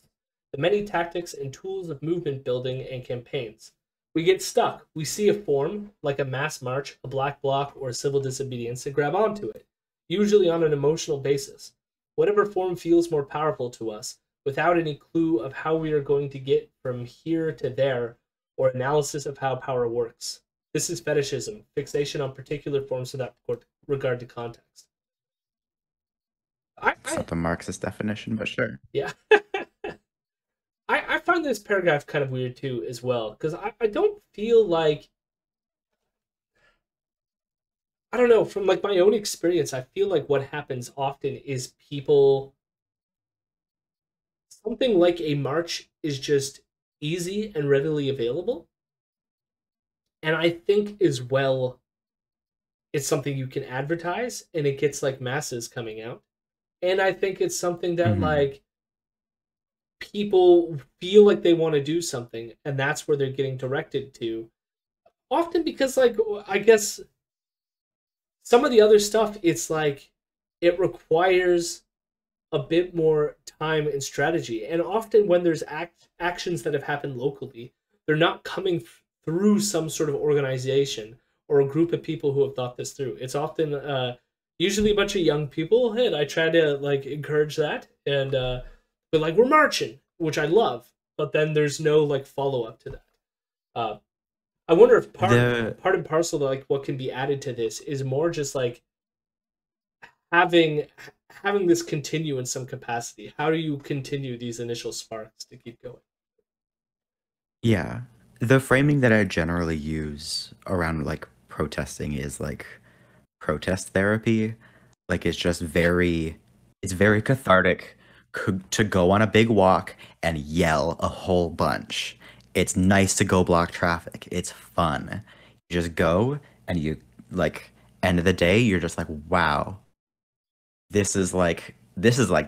The many tactics and tools of movement building and campaigns. We get stuck. We see a form, like a mass march, a black bloc, or civil disobedience, and grab onto it, usually on an emotional basis. Whatever form feels more powerful to us, without any clue of how we are going to get from here to there, or analysis of how power works. This is fetishism, fixation on particular forms without regard to context. It's not the Marxist definition, but sure. Yeah. I find this paragraph kind of weird too, as well, because I don't feel like, I don't know, from like my own experience, I feel like what happens often is people, something like a march is just easy and readily available. And I think as well, it's something you can advertise and it gets like masses coming out. And I think it's something that like people feel like they want to do something, and that's where they're getting directed to. Often because like, I guess some of the other stuff, it's like it requires a bit more time and strategy. And often when there's actions that have happened locally, they're not coming through some sort of organization or a group of people who have thought this through. It's often usually a bunch of young people, and I try to like encourage that, and but like, we're marching, which I love, but then there's no like follow up to that. I wonder if part and parcel to like what can be added to this is more just like having this continue in some capacity. How do you continue these initial sparks to keep going? Yeah. The framing that I generally use around like protesting is like protest therapy. Like it's very cathartic to go on a big walk and yell a whole bunch. It's nice to go block traffic. It's fun. You just go and you like, end of the day, you're just like, wow, this is like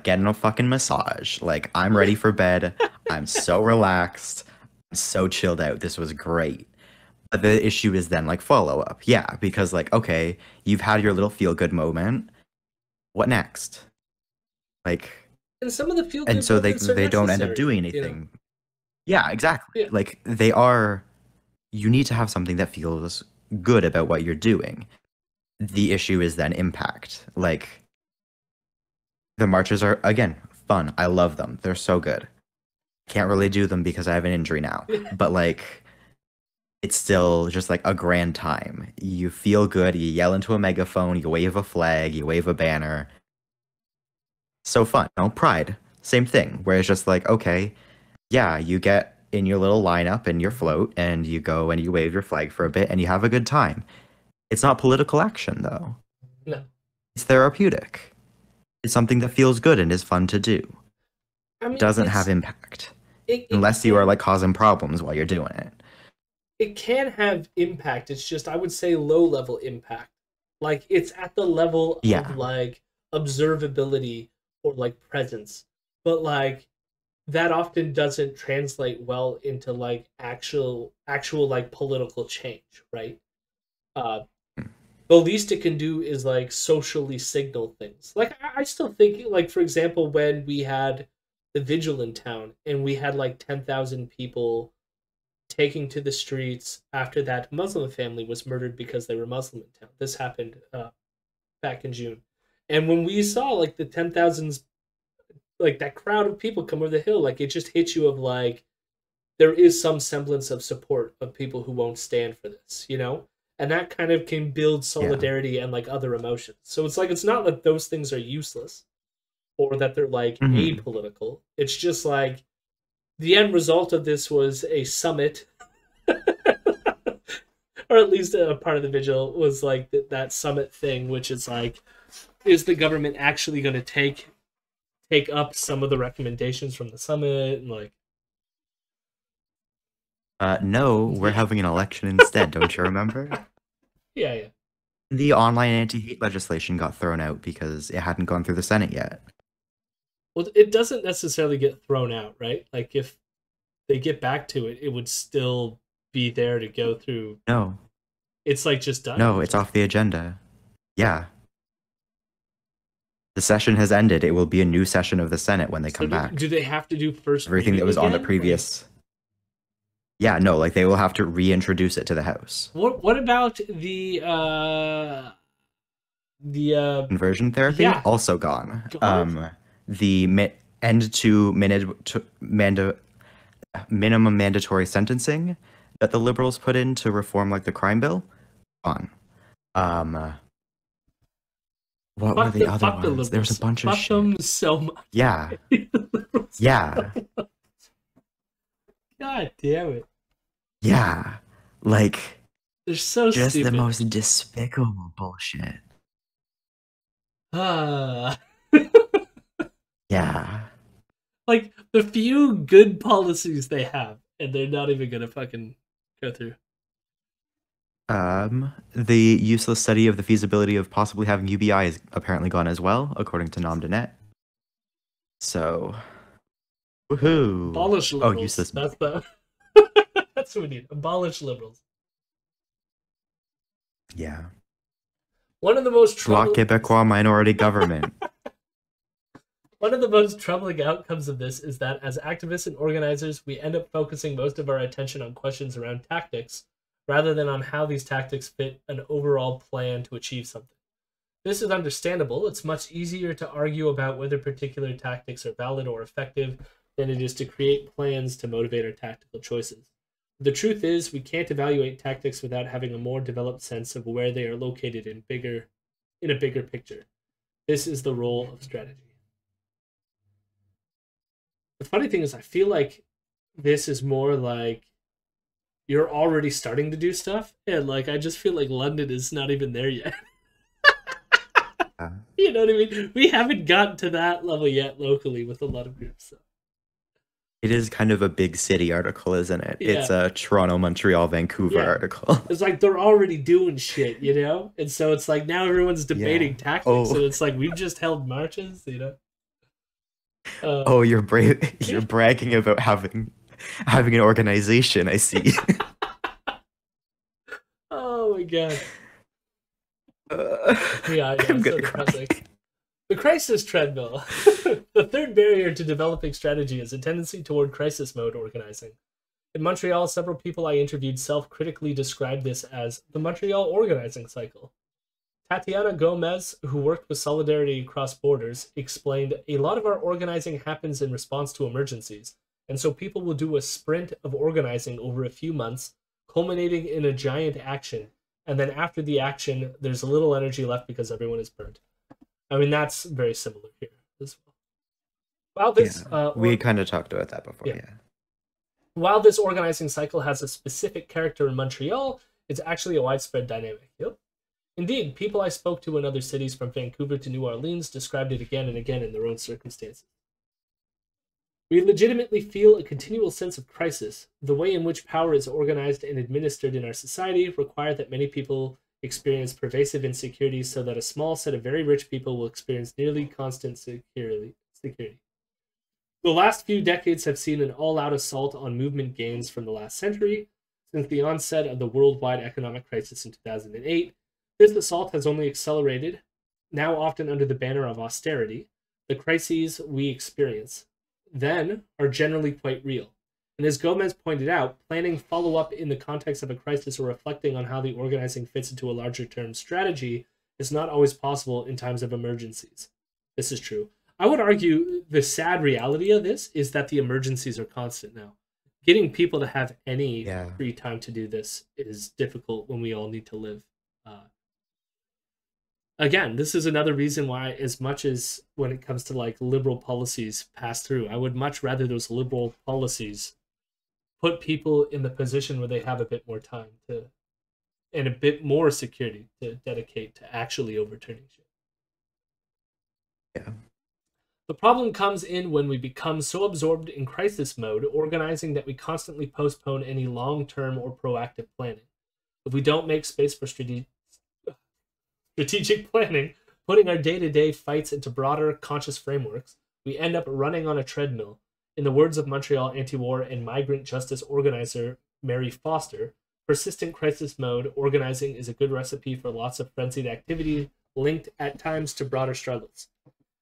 getting a fucking massage. Like, I'm ready for bed. I'm so relaxed. I'm so chilled out. This was great. But the issue is then like follow up. Yeah, because like, okay, you've had your little feel good moment. What next? Like, and some of the feel good and so they don't end up doing anything. You know? Yeah, exactly. Yeah. Like you need to have something that feels good about what you're doing. The issue is then impact. Like, the marches are, again, fun. I love them. They're so good. Can't really do them because I have an injury now. But like, it's still just like a grand time. You feel good. You yell into a megaphone. You wave a flag. You wave a banner. So fun. No, pride. Same thing. Where it's just like, okay, yeah, you get in your little lineup and your float, and you go and you wave your flag for a bit, and you have a good time. It's not political action, though. No. It's therapeutic. It's something that feels good and is fun to do. I mean, it doesn't have impact. Unless you are like causing problems while you're doing it. It can have impact. It's just, I would say, low level impact. Like, it's at the level of like observability or like presence. But like, that often doesn't translate well into like actual like political change, right? The least it can do is like socially signal things. Like, I still think, like, for example, when we had the vigil in town and we had like 10,000 people taking to the streets after that Muslim family was murdered because they were Muslim in town. This happened back in June. And when we saw like the 10,000s, like that crowd of people come over the hill, like, it just hits you of like, there is some semblance of support of people who won't stand for this, you know? And that kind of can build solidarity and like other emotions. So it's like, it's not that those things are useless or that they're like apolitical. It's just like the end result of this was a summit, or at least a part of the vigil was like that summit thing, which is like, is the government actually going to take up some of the recommendations from the summit? And like, no, we're having an election instead. Don't you remember? Yeah. The online anti-hate legislation got thrown out because it hadn't gone through the Senate yet. Well, it doesn't necessarily get thrown out, right? Like, if they get back to it, it would still be there to go through. No. It's like just done. No, it's off the agenda. Yeah. The session has ended. It will be a new session of the Senate when they come back. Do they have to do first everything that was on the previous? Yeah, no, like, they will have to reintroduce it to the House. What about the conversion therapy? Yeah. Also gone. The end to minimum mandatory sentencing, that the Liberals put in to reform like the crime bill, gone. What were the other ones? There was a bunch of shit. Fuck them so much. Yeah. Yeah. God damn it. Yeah. Like, they're so just stupid. the most despicable bullshit. Yeah. Like, the few good policies they have, and they're not even gonna fucking go through. The useless study of the feasibility of possibly having UBI is apparently gone as well, according to NomDaNet. So, woohoo! Abolish liberals. Oh, useless. That's the. That's what we need. Abolish liberals. Yeah. One of the most Bloc Québécois minority government. One of the most troubling outcomes of this is that as activists and organizers, we end up focusing most of our attention on questions around tactics, rather than on how these tactics fit an overall plan to achieve something. This is understandable. It's much easier to argue about whether particular tactics are valid or effective than it is to create plans to motivate our tactical choices. The truth is, we can't evaluate tactics without having a more developed sense of where they are located in a bigger picture. This is the role of strategy. The funny thing is, I feel like this is more like you're already starting to do stuff, and like I just feel like London is not even there yet. You know what I mean? We haven't gotten to that level yet locally with a lot of groups. So. It is kind of a big city article, isn't it? Yeah. It's a Toronto, Montreal, Vancouver article. It's like they're already doing shit, you know? And so it's like now everyone's debating tactics, and it's like we've just held marches, you know? You're bragging about having an organization, I see. Oh my god. I'm gonna cry. The crisis treadmill. The third barrier to developing strategy is a tendency toward crisis mode organizing. In Montreal, several people I interviewed self-critically described this as the Montreal organizing cycle. Tatiana Gomez, who worked with Solidarity Across Borders, explained, a lot of our organizing happens in response to emergencies, and so people will do a sprint of organizing over a few months, culminating in a giant action, and then after the action, there's little energy left because everyone is burnt. I mean, that's very similar here as well. We kind of talked about that before, yeah. While this organizing cycle has a specific character in Montreal, it's actually a widespread dynamic. Yep. Indeed, people I spoke to in other cities from Vancouver to New Orleans described it again and again in their own circumstances. We legitimately feel a continual sense of crisis. The way in which power is organized and administered in our society require that many people experience pervasive insecurity so that a small set of very rich people will experience nearly constant security. The last few decades have seen an all-out assault on movement gains from the last century. Since the onset of the worldwide economic crisis in 2008, this assault has only accelerated, now often under the banner of austerity. The crises we experience then are generally quite real. And as Gomez pointed out, planning follow-up in the context of a crisis or reflecting on how the organizing fits into a larger-term strategy is not always possible in times of emergencies. This is true. I would argue the sad reality of this is that the emergencies are constant now. Getting people to have any free time to do this is difficult when we all need to live. Again, this is another reason why, as much as when it comes to like liberal policies pass through, I would much rather those liberal policies put people in the position where they have a bit more time to, and a bit more security to dedicate to actually overturning shit. Yeah. The problem comes in when we become so absorbed in crisis mode, organizing, that we constantly postpone any long-term or proactive planning. If we don't make space for strategic planning, putting our day-to-day fights into broader, conscious frameworks, we end up running on a treadmill. In the words of Montreal anti-war and migrant justice organizer Mary Foster, persistent crisis mode organizing is a good recipe for lots of frenzied activity linked at times to broader struggles.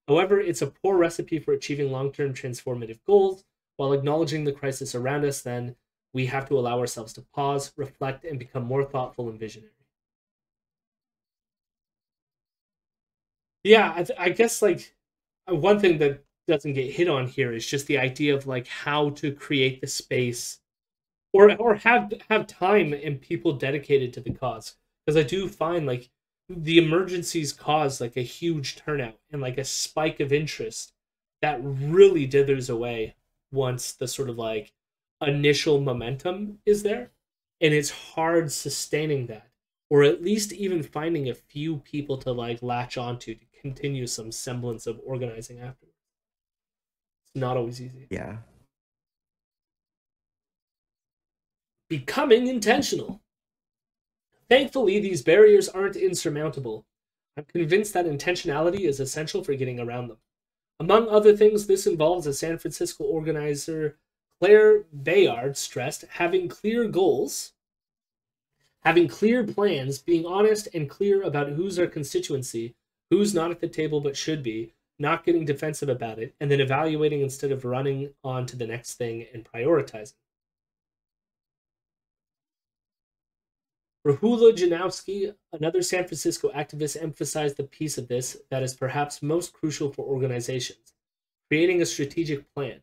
However, it's a poor recipe for achieving long-term transformative goals. While acknowledging the crisis around us, then, we have to allow ourselves to pause, reflect, and become more thoughtful and visionary. Yeah, I guess, like, one thing that doesn't get hit on here is just the idea of, like, how to create the space or have time and people dedicated to the cause. Because I do find like the emergencies cause like a huge turnout and like a spike of interest that really dithers away once the sort of like initial momentum is there, and it's hard sustaining that, or at least even finding a few people to like latch onto to continue some semblance of organizing after. It's not always easy. Yeah. Becoming intentional. Thankfully, these barriers aren't insurmountable. I'm convinced that intentionality is essential for getting around them. Among other things, this involves, as San Francisco organizer Claire Bayard stressed, having clear goals, having clear plans, being honest and clear about who's our constituency, who's not at the table but should be, not getting defensive about it, and then evaluating instead of running on to the next thing and prioritizing. Rahula Janowski, another San Francisco activist, emphasized the piece of this that is perhaps most crucial for organizations, creating a strategic plan.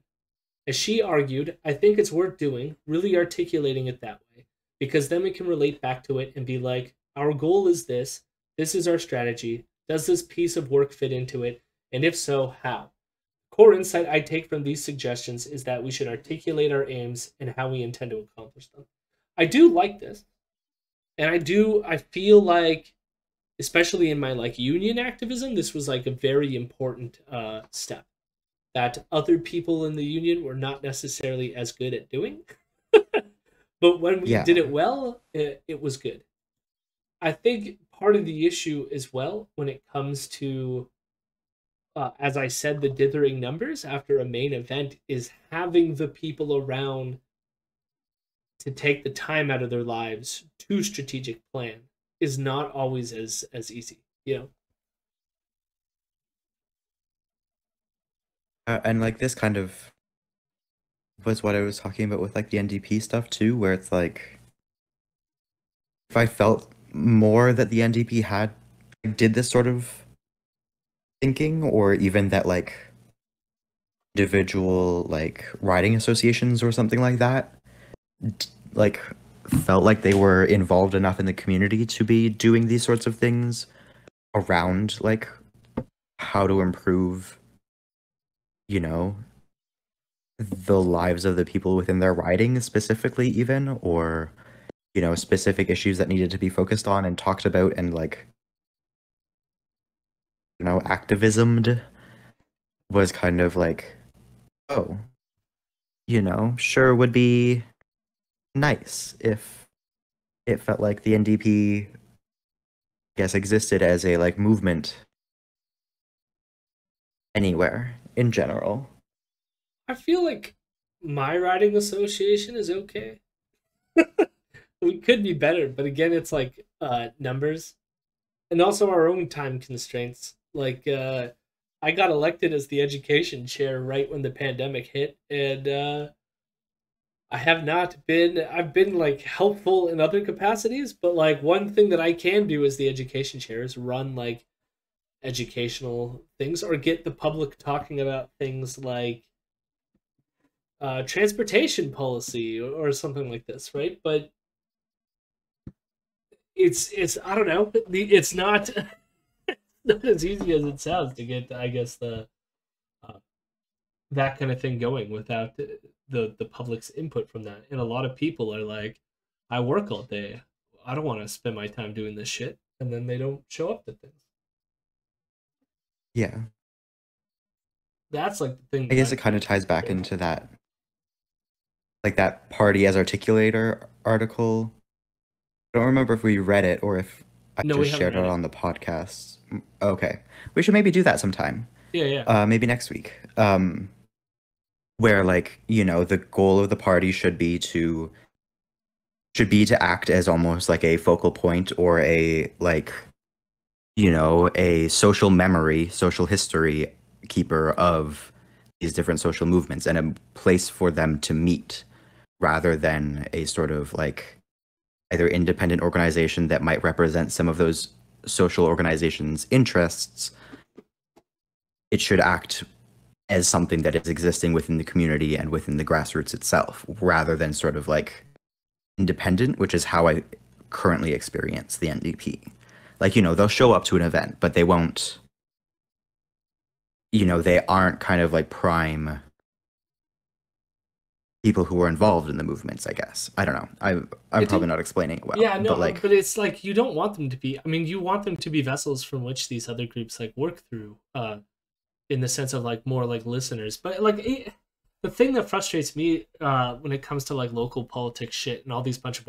As she argued, I think it's worth doing, really articulating it that way, because then we can relate back to it and be like, our goal is this is our strategy, does this piece of work fit into it, and if so, how? Core insight I take from these suggestions is that we should articulate our aims and how we intend to accomplish them. I do like this. And I feel like, especially in my like union activism, this was like a very important step that other people in the union were not necessarily as good at doing. But when we did it well, it was good. I think part of the issue as well when it comes to, as I said, the dithering numbers after a main event is having the people around to take the time out of their lives to strategic plan is not always as easy, you know? And like this kind of was what I was talking about with like the NDP stuff too, where it's like, if I felt more that the NDP did this sort of thinking, or even that like individual like riding associations or something like that, like felt like they were involved enough in the community to be doing these sorts of things around like how to improve, you know, the lives of the people within their riding specifically, even, or, you know, specific issues that needed to be focused on and talked about and like, you know, activismed, was kind of like, oh, you know, sure would be nice if it felt like the NDP, I guess, existed as a like movement anywhere in general. I feel like my riding association is okay. We could be better, but again, it's like numbers and also our own time constraints. Like I got elected as the education chair right when the pandemic hit, and I've been like helpful in other capacities, but like one thing that I can do as the education chair is run like educational things or get the public talking about things like transportation policy or something like this, right? But it's I don't know, it's not not as easy as it sounds to get, I guess, the that kind of thing going without the public's input from that. And a lot of people are like, I work all day, I don't want to spend my time doing this shit, and then they don't show up to things. Yeah, That's like the thing. I guess it kind of ties back into that, like that party as articulator article. I don't remember if we read it or if I just shared it on the podcast. Okay, we should maybe do that sometime. Yeah. Maybe next week. Where like, you know, the goal of the party should be to act as almost like a focal point or a like, you know, a social memory, social history keeper of these different social movements and a place for them to meet, rather than a sort of like either independent organization that might represent some of those social organizations' interests. It should act as something that is existing within the community and within the grassroots itself, rather than sort of like independent, which is how I currently experience the NDP. Like, they'll show up to an event, but they won't, they aren't kind of like prime people who were involved in the movements, I guess. I don't know. I'm probably not explaining it well. Yeah, no, but it's like you don't want them to be. I mean, you want them to be vessels from which these other groups like work through, in the sense of like more like listeners. But like the thing that frustrates me when it comes to like local politics shit and all these bunch of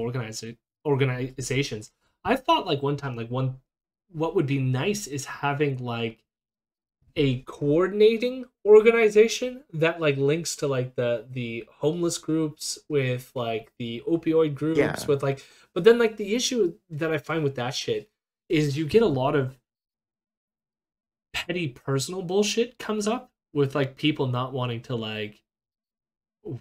organizations, I thought like one time what would be nice is having like a coordinating organization that like links to like the homeless groups with like the opioid groups with like, but then like the issue that I find with that shit is you get a lot of petty personal bullshit comes up with like people not wanting to like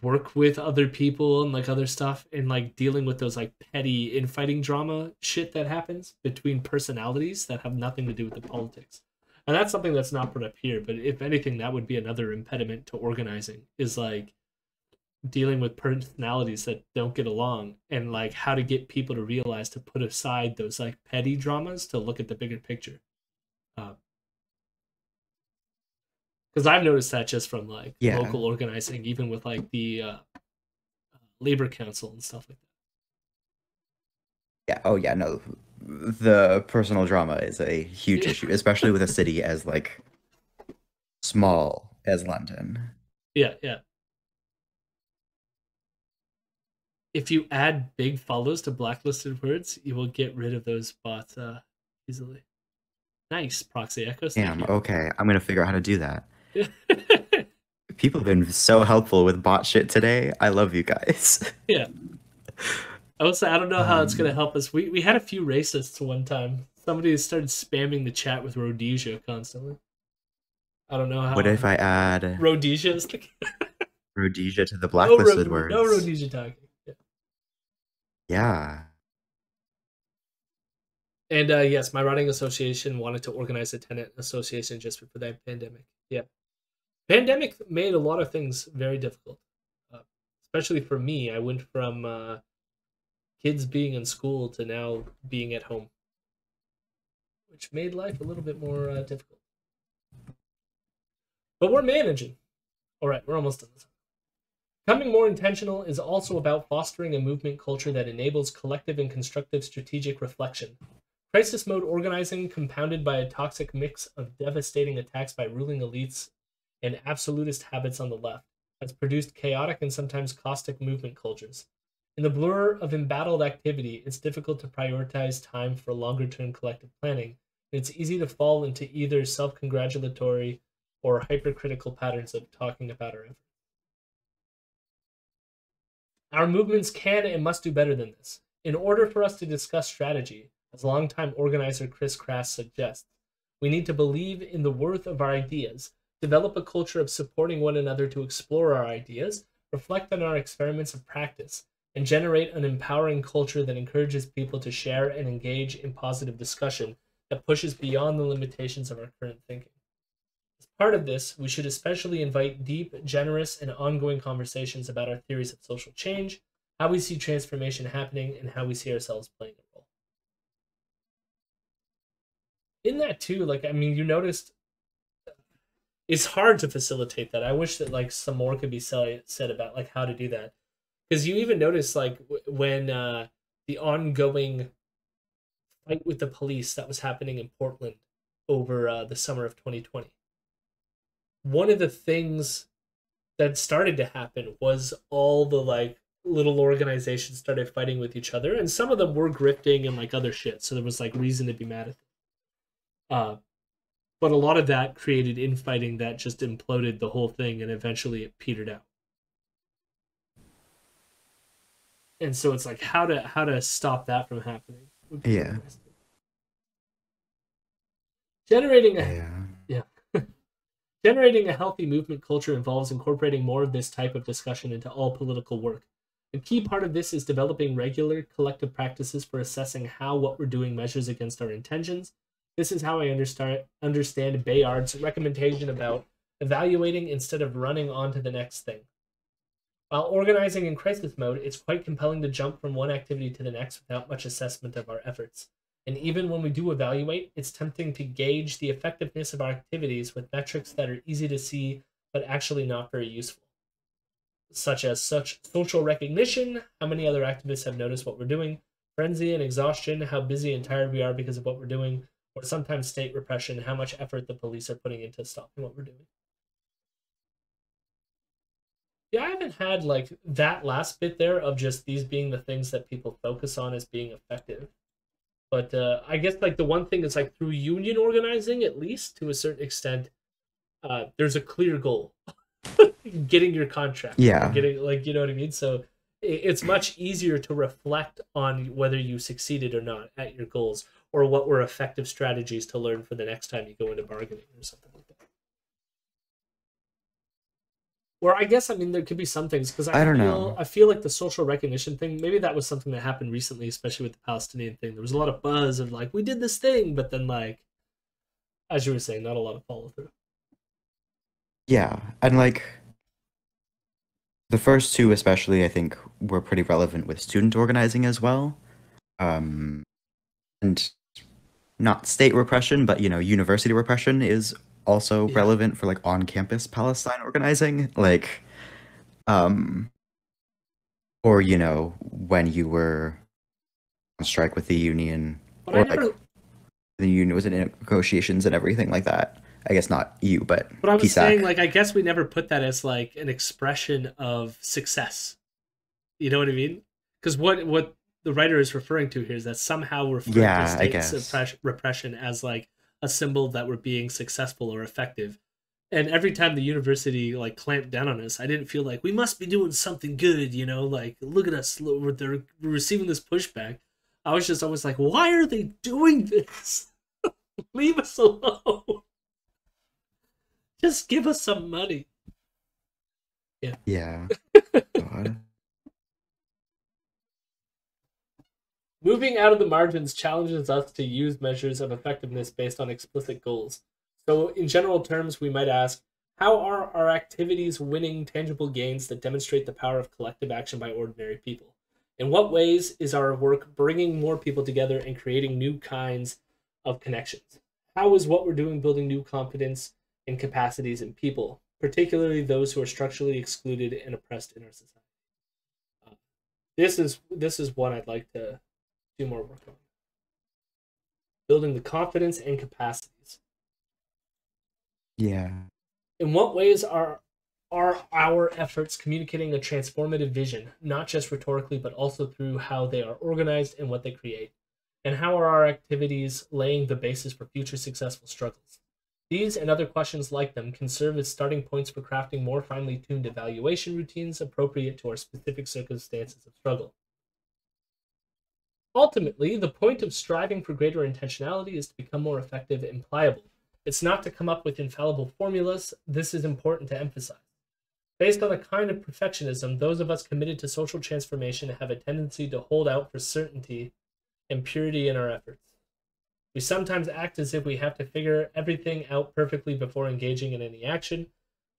work with other people and like other stuff, and like dealing with those like petty infighting drama shit that happens between personalities that have nothing to do with the politics. And that's something that's not brought up here, but if anything, that would be another impediment to organizing, is like dealing with personalities that don't get along, and like how to get people to realize to put aside those like petty dramas to look at the bigger picture. Because I've noticed that just from like local organizing, even with like the labor council and stuff like that. Yeah. Oh yeah. No, the personal drama is a huge issue, especially with a city as like small as London. Yeah. If you add big follows to blacklisted words, you will get rid of those bots easily. Nice, Proxy Echoes. Damn. Okay, I'm gonna figure out how to do that. People have been so helpful with bot shit today. I love you guys. Yeah. I would say I don't know how it's gonna help us. We had a few racists one time. Somebody started spamming the chat with Rhodesia constantly. I don't know how. What if I add Rhodesia is the Rhodesia to the blacklisted words? No Rhodesia talking. Yeah. And yes, my writing association wanted to organize a tenant association just before the pandemic. Yeah. Pandemic made a lot of things very difficult. Especially for me. I went from kids being in school to now being at home, which made life a little bit more difficult. But we're managing. All right, we're almost done. Becoming more intentional is also about fostering a movement culture that enables collective and constructive strategic reflection. Crisis mode organizing, compounded by a toxic mix of devastating attacks by ruling elites and absolutist habits on the left, has produced chaotic and sometimes caustic movement cultures. In the blur of embattled activity, it's difficult to prioritize time for longer-term collective planning, and it's easy to fall into either self-congratulatory or hypercritical patterns of talking about our efforts. Our movements can and must do better than this. In order for us to discuss strategy, as longtime organizer Chris Crass suggests, we need to believe in the worth of our ideas, develop a culture of supporting one another to explore our ideas, reflect on our experiments of practice, and generate an empowering culture that encourages people to share and engage in positive discussion that pushes beyond the limitations of our current thinking. As part of this, we should especially invite deep, generous, and ongoing conversations about our theories of social change, how we see transformation happening, and how we see ourselves playing a role. In that too, like, I mean, you noticed it's hard to facilitate that. I wish that like some more could be said about like how to do that. Because you even notice like when the ongoing fight with the police that was happening in Portland over the summer of 2020. One of the things that started to happen was all the like little organizations started fighting with each other, and some of them were grifting and like other shit. So there was like reason to be mad at them. But a lot of that created infighting that just imploded the whole thing, and eventually it petered out. And so it's like how to stop that from happening. Yeah. Generating a healthy movement culture involves incorporating more of this type of discussion into all political work. A key part of this is developing regular collective practices for assessing how what we're doing measures against our intentions. This is how I understand Bayard's recommendation about evaluating instead of running on to the next thing. While organizing in crisis mode, it's quite compelling to jump from one activity to the next without much assessment of our efforts. And even when we do evaluate, it's tempting to gauge the effectiveness of our activities with metrics that are easy to see but actually not very useful, such as social recognition, how many other activists have noticed what we're doing, frenzy and exhaustion, how busy and tired we are because of what we're doing, or sometimes state repression, how much effort the police are putting into stopping what we're doing. Yeah, I haven't had like that last bit there of just these being the things that people focus on as being effective. But I guess like the one thing is like through union organizing, at least to a certain extent, there's a clear goal. Getting your contract. Yeah. Getting like, you know what I mean? So it's much easier to reflect on whether you succeeded or not at your goals, or what were effective strategies to learn for the next time you go into bargaining or something like that. Or I guess, I mean, there could be some things, because I don't know. I feel like the social recognition thing, maybe that was something that happened recently, especially with the Palestinian thing. There was a lot of buzz of like, we did this thing, but then like, as you were saying, not a lot of follow through. Yeah, and like the first two especially, I think, were pretty relevant with student organizing as well. And not state repression, but, you know, university repression is also relevant for like on-campus Palestine organizing. Like, or, you know, when you were on strike with the union, But or like the union was in negotiations and everything like that. I guess not you, but I was PSAC. saying, like, I guess we never put that as like an expression of success. You know what I mean? Because what the writer is referring to here is that somehow we're referring to state repression as like a symbol that we're being successful or effective. And every time the university like clamped down on us, I didn't feel like we must be doing something good, you know, like look at us, we're receiving this pushback. I was just always like, why are they doing this? Leave us alone. Just give us some money. Yeah. Yeah. God. Moving out of the margins challenges us to use measures of effectiveness based on explicit goals. So, in general terms, we might ask, how are our activities winning tangible gains that demonstrate the power of collective action by ordinary people? In what ways is our work bringing more people together and creating new kinds of connections? How is what we're doing building new confidence and capacities in people, particularly those who are structurally excluded and oppressed in our society? This is one I'd like to do more work on. Building the confidence and capacities. Yeah. In what ways are our efforts communicating a transformative vision, not just rhetorically, but also through how they are organized and what they create? And how are our activities laying the basis for future successful struggles? These and other questions like them can serve as starting points for crafting more finely tuned evaluation routines appropriate to our specific circumstances of struggle. Ultimately, the point of striving for greater intentionality is to become more effective and pliable. It's not to come up with infallible formulas. This is important to emphasize. Based on a kind of perfectionism, those of us committed to social transformation have a tendency to hold out for certainty and purity in our efforts. We sometimes act as if we have to figure everything out perfectly before engaging in any action.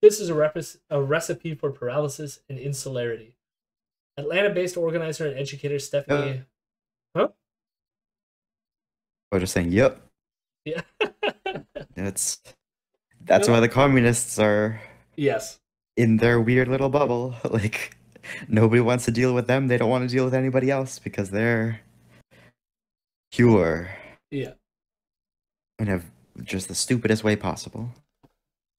This is a recipe for paralysis and insularity. Atlanta-based organizer and educator Stephanie... Huh? I was just saying, yep. Yeah. That's why the communists are in their weird little bubble. Like, nobody wants to deal with them. They don't want to deal with anybody else because they're pure. Yeah. And have just the stupidest way possible.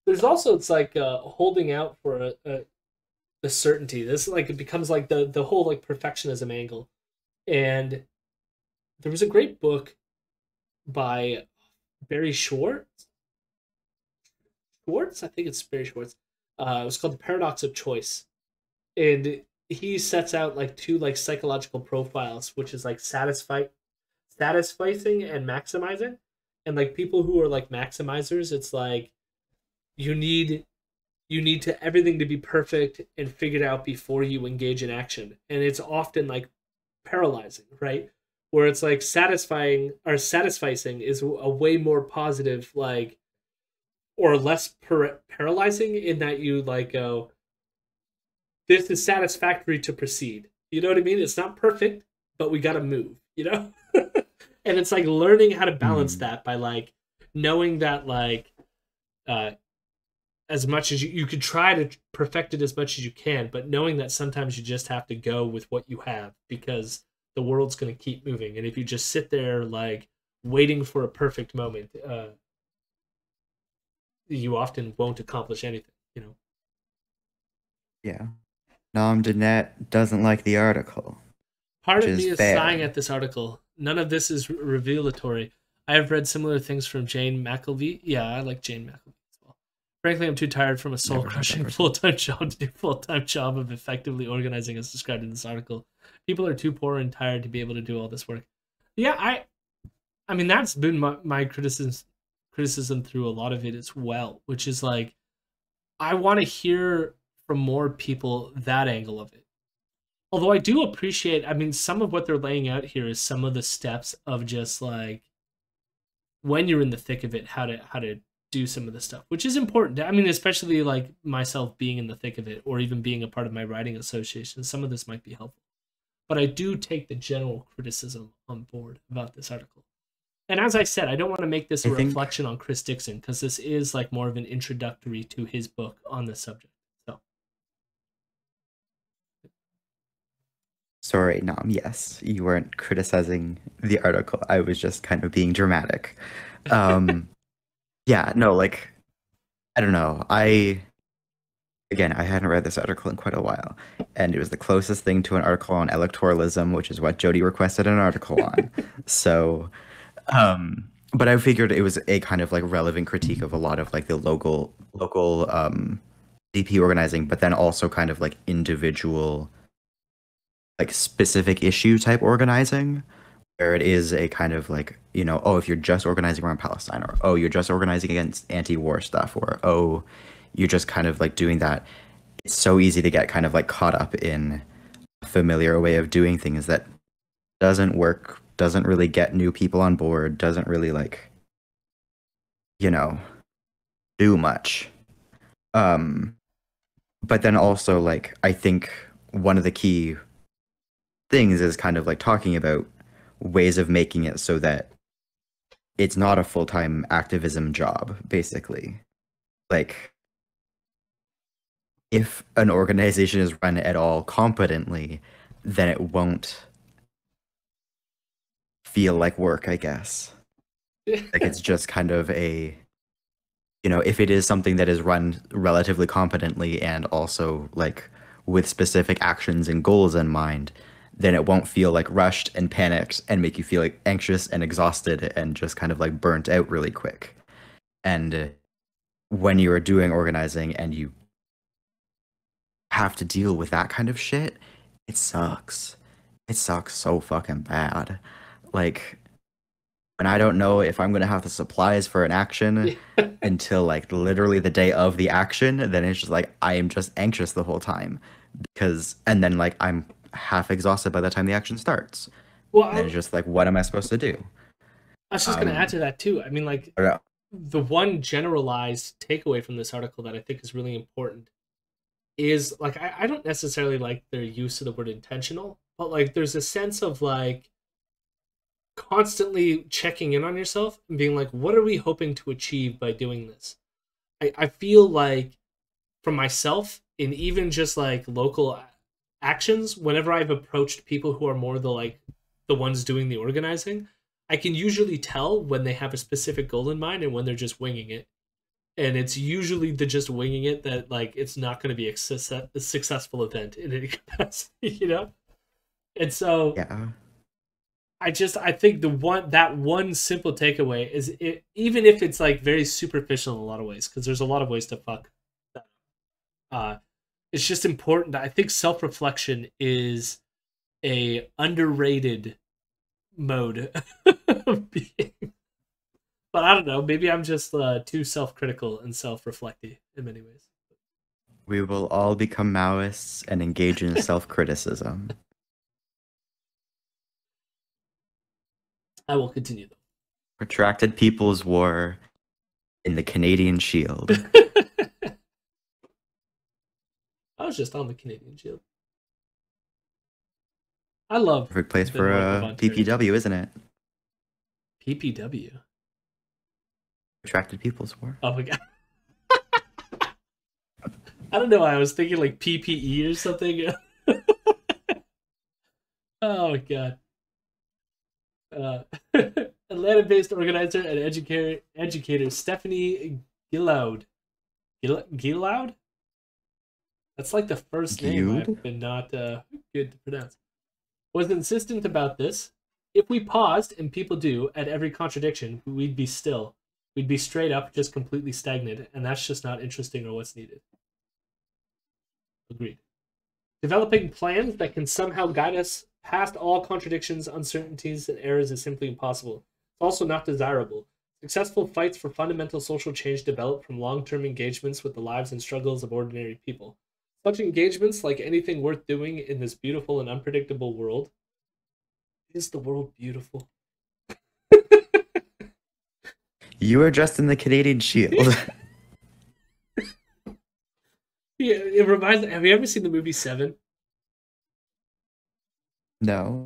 There's also, it's like holding out for a certainty. This like it becomes like the whole like perfectionism angle. And there was a great book by Barry Schwartz. I think it's Barry Schwartz. It was called The Paradox of Choice. And he sets out like two like psychological profiles, which is like satisficing and maximizing. And like people who are like maximizers, it's like you need to everything to be perfect and figured out before you engage in action. And it's often like paralyzing, right? Where it's like satisfying is a way more positive, like, or less paralyzing in that you like go, this is satisfactory to proceed. You know what I mean? It's not perfect, but we got to move, you know? And it's like learning how to balance that by like knowing that like as much as you could try to perfect it as much as you can, but knowing that sometimes you just have to go with what you have because the world's going to keep moving. And if you just sit there like waiting for a perfect moment, you often won't accomplish anything, you know? Yeah. Nom de Net doesn't like the article. Part Which of me is is fair. sighing at this article. None of this is revelatory. I have read similar things from Jane McElvey. Yeah, I like Jane McElvey as well. Frankly, I'm too tired from a soul-crushing full-time job to do full-time job of effectively organizing as described in this article. People are too poor and tired to be able to do all this work. Yeah, I mean that's been my criticism through a lot of it as well, which is like I want to hear from more people that angle of it. Although I do appreciate, I mean, some of what they're laying out here is some of the steps of just like when you're in the thick of it, how to do some of the stuff, which is important. I mean, especially like myself being in the thick of it, or even being a part of my writing association, some of this might be helpful. But I do take the general criticism on board about this article. And as I said, I don't want to make this a reflection on Chris Dixon because this is like more of an introductory to his book on this subject. So. Sorry, Nom, yes, you weren't criticizing the article. I was just kind of being dramatic. Yeah, no, like, I don't know. Again, I hadn't read this article in quite a while, and it was the closest thing to an article on electoralism, which is what Jody requested an article on. So, but I figured it was a kind of like relevant critique of a lot of like the local DP organizing, but then also kind of like individual, like specific issue type organizing, where it is a kind of like, you know, oh, if you're just organizing around Palestine, or oh, you're just organizing against anti-war stuff, or oh, you're just kind of like doing that. It's so easy to get kind of like caught up in a familiar way of doing things that doesn't work, doesn't really get new people on board, doesn't really like, you know, do much. But then also like, I think one of the key things is kind of like talking about ways of making it so that it's not a full-time activism job, basically. Like, if an organization is run at all competently, then it won't feel like work, I guess. Like, it's just kind of a, you know, if it is something that is run relatively competently and also like with specific actions and goals in mind, then it won't feel like rushed and panicked and make you feel like anxious and exhausted and just kind of like burnt out really quick. And when you are doing organizing and you have to deal with that kind of shit, it sucks. It sucks so fucking bad. Like, when I don't know if I'm going to have the supplies for an action until like literally the day of the action, then it's just like I am just anxious the whole time and then like I'm half exhausted by the time the action starts. Well, and it's just like, what am I supposed to do? I was just going to add to that too. I mean, like the one generalized takeaway from this article that I think is really important is like I don't necessarily like their use of the word intentional, but like there's a sense of like constantly checking in on yourself and being like, what are we hoping to achieve by doing this? I feel like for myself, in even just like local actions, whenever I've approached people who are more the ones doing the organizing, I can usually tell when they have a specific goal in mind and when they're just winging it. And it's usually the just winging it that like it's not going to be a successful event in any capacity, you know? And so yeah. I think that one simple takeaway is even if it's like very superficial in a lot of ways, because there's a lot of ways to fuck that up. It's just important. I think self-reflection is a underrated mode of being. But I don't know. Maybe I'm just too self-critical and self-reflective in many ways. We will all become Maoists and engage in self-criticism. I will continue though. Protracted People's War in the Canadian Shield. I was just on the Canadian Shield. I love Perfect place the for North of Ontario. PPW, isn't it? PPW. Attracted People's War. Oh my god. I don't know. I was thinking like PPE or something. Oh my god. Atlanta-based organizer and educator Stephanie Gilloud. Gilloud? That's like the first name I've been not good to pronounce. Was insistent about this. If we paused, and people do, at every contradiction, we'd be still. We'd be straight up, just completely stagnant, and that's just not interesting or what's needed. Agreed. Developing plans that can somehow guide us past all contradictions, uncertainties, and errors is simply impossible. It's also not desirable. Successful fights for fundamental social change develop from long-term engagements with the lives and struggles of ordinary people. Such engagements, like anything worth doing in this beautiful and unpredictable world, is the world beautiful? You were dressed in the Canadian Shield. Yeah, it reminds. Have you ever seen the movie Seven? No.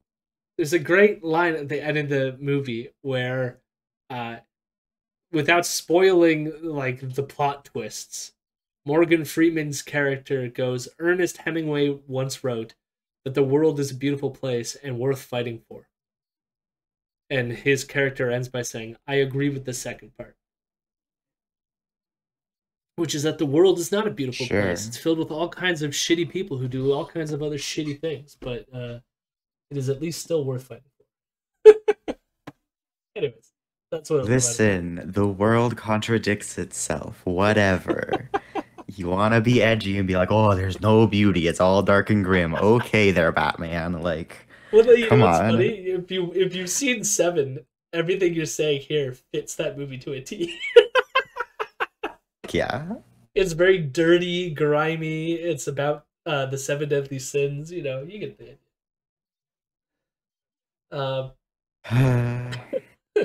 There's a great line at the end of the movie where, without spoiling like the plot twists, Morgan Freeman's character goes, Ernest Hemingway once wrote that the world is a beautiful place and worth fighting for. And his character ends by saying, I agree with the second part. Which is that the world is not a beautiful place. It's filled with all kinds of shitty people who do all kinds of other shitty things. But it is at least still worth fighting for. Anyways, that's what. Listen, the world contradicts itself. Whatever. You want to be edgy and be like, "Oh, there's no beauty. It's all dark and grim." Okay, there, Batman. Like, well, you come know what's on. Funny? If you've seen Seven, everything you're saying here fits that movie to a T. Yeah. It's very dirty, grimy. It's about the seven deadly sins. You know, you get the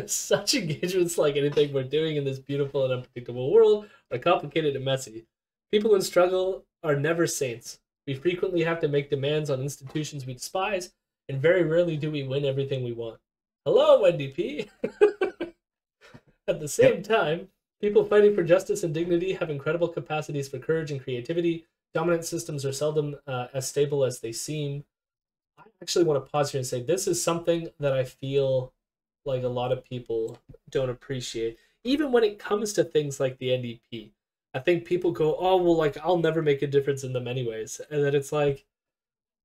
such engagements, like anything we're doing in this beautiful and unpredictable world, are complicated and messy. People in struggle are never saints. We frequently have to make demands on institutions we despise, and very rarely do we win everything we want. Hello, Wendy P. At the same time, people fighting for justice and dignity have incredible capacities for courage and creativity. Dominant systems are seldom as stable as they seem. I actually want to pause here and say this is something that I feel like a lot of people don't appreciate. Even when it comes to things like the NDP, I think people go, oh, well, like, I'll never make a difference in them anyways. And then it's like,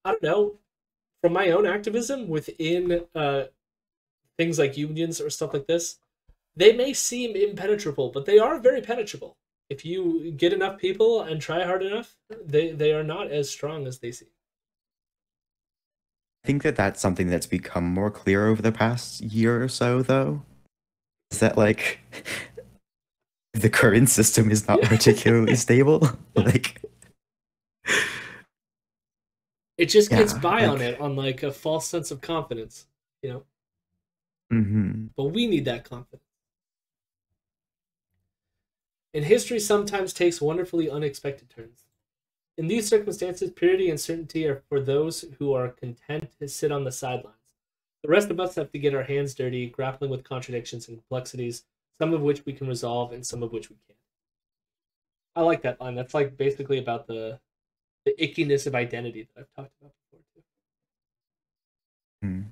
I don't know, from my own activism within things like unions or stuff like this, they may seem impenetrable, but they are very penetrable. If you get enough people and try hard enough, they are not as strong as they seem. I think that that's something that's become more clear over the past year or so, though. Is that, like, the current system is not particularly stable? Like, it just gets by on it on, like, a false sense of confidence, you know? Mm-hmm. But we need that confidence. And history sometimes takes wonderfully unexpected turns. In these circumstances, purity and certainty are for those who are content to sit on the sidelines. The rest of us have to get our hands dirty, grappling with contradictions and complexities, some of which we can resolve and some of which we can't. I like that line. That's like basically about the ickiness of identity that I've talked about before too. Mm.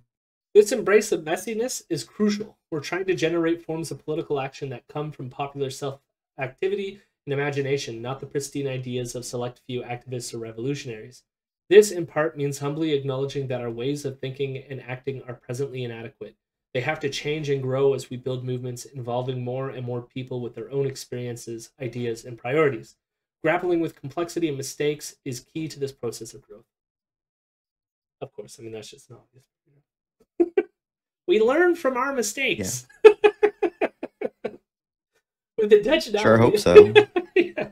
This embrace of messiness is crucial. We're trying to generate forms of political action that come from popular self-activity and imagination, not the pristine ideas of select few activists or revolutionaries. This, in part, means humbly acknowledging that our ways of thinking and acting are presently inadequate. They have to change and grow as we build movements involving more and more people with their own experiences, ideas, and priorities. Grappling with complexity and mistakes is key to this process of growth. Of course, I mean, that's just not obvious. We learn from our mistakes. Yeah. With intentionality. Sure hope so. Yeah.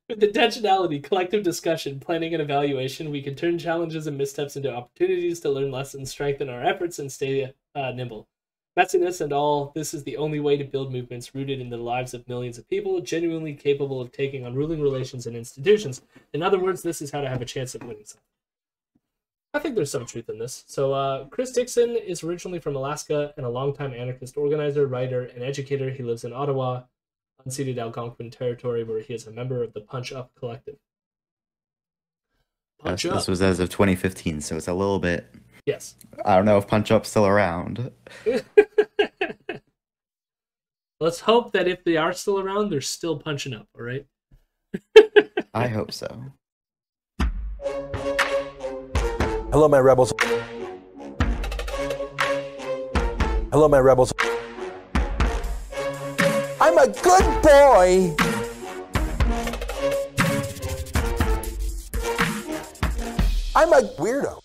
With intentionality, collective discussion, planning, and evaluation, we can turn challenges and missteps into opportunities to learn lessons, strengthen our efforts, and stay nimble. Messiness and all, this is the only way to build movements rooted in the lives of millions of people, genuinely capable of taking on ruling relations and institutions. In other words, this is how to have a chance at winning something. I think there's some truth in this. So Chris Dixon is originally from Alaska and a longtime anarchist organizer, writer, and educator. He lives in Ottawa, unceded Algonquin territory, where he is a member of the Punch Up Collective. Punch Up. This was as of 2015, so it's a little bit... Yes. I don't know if Punch Up's still around. Let's hope that if they are still around, they're still punching up, all right? I hope so. Hello, my rebels. Hello, my rebels. I'm a good boy. I'm a weirdo.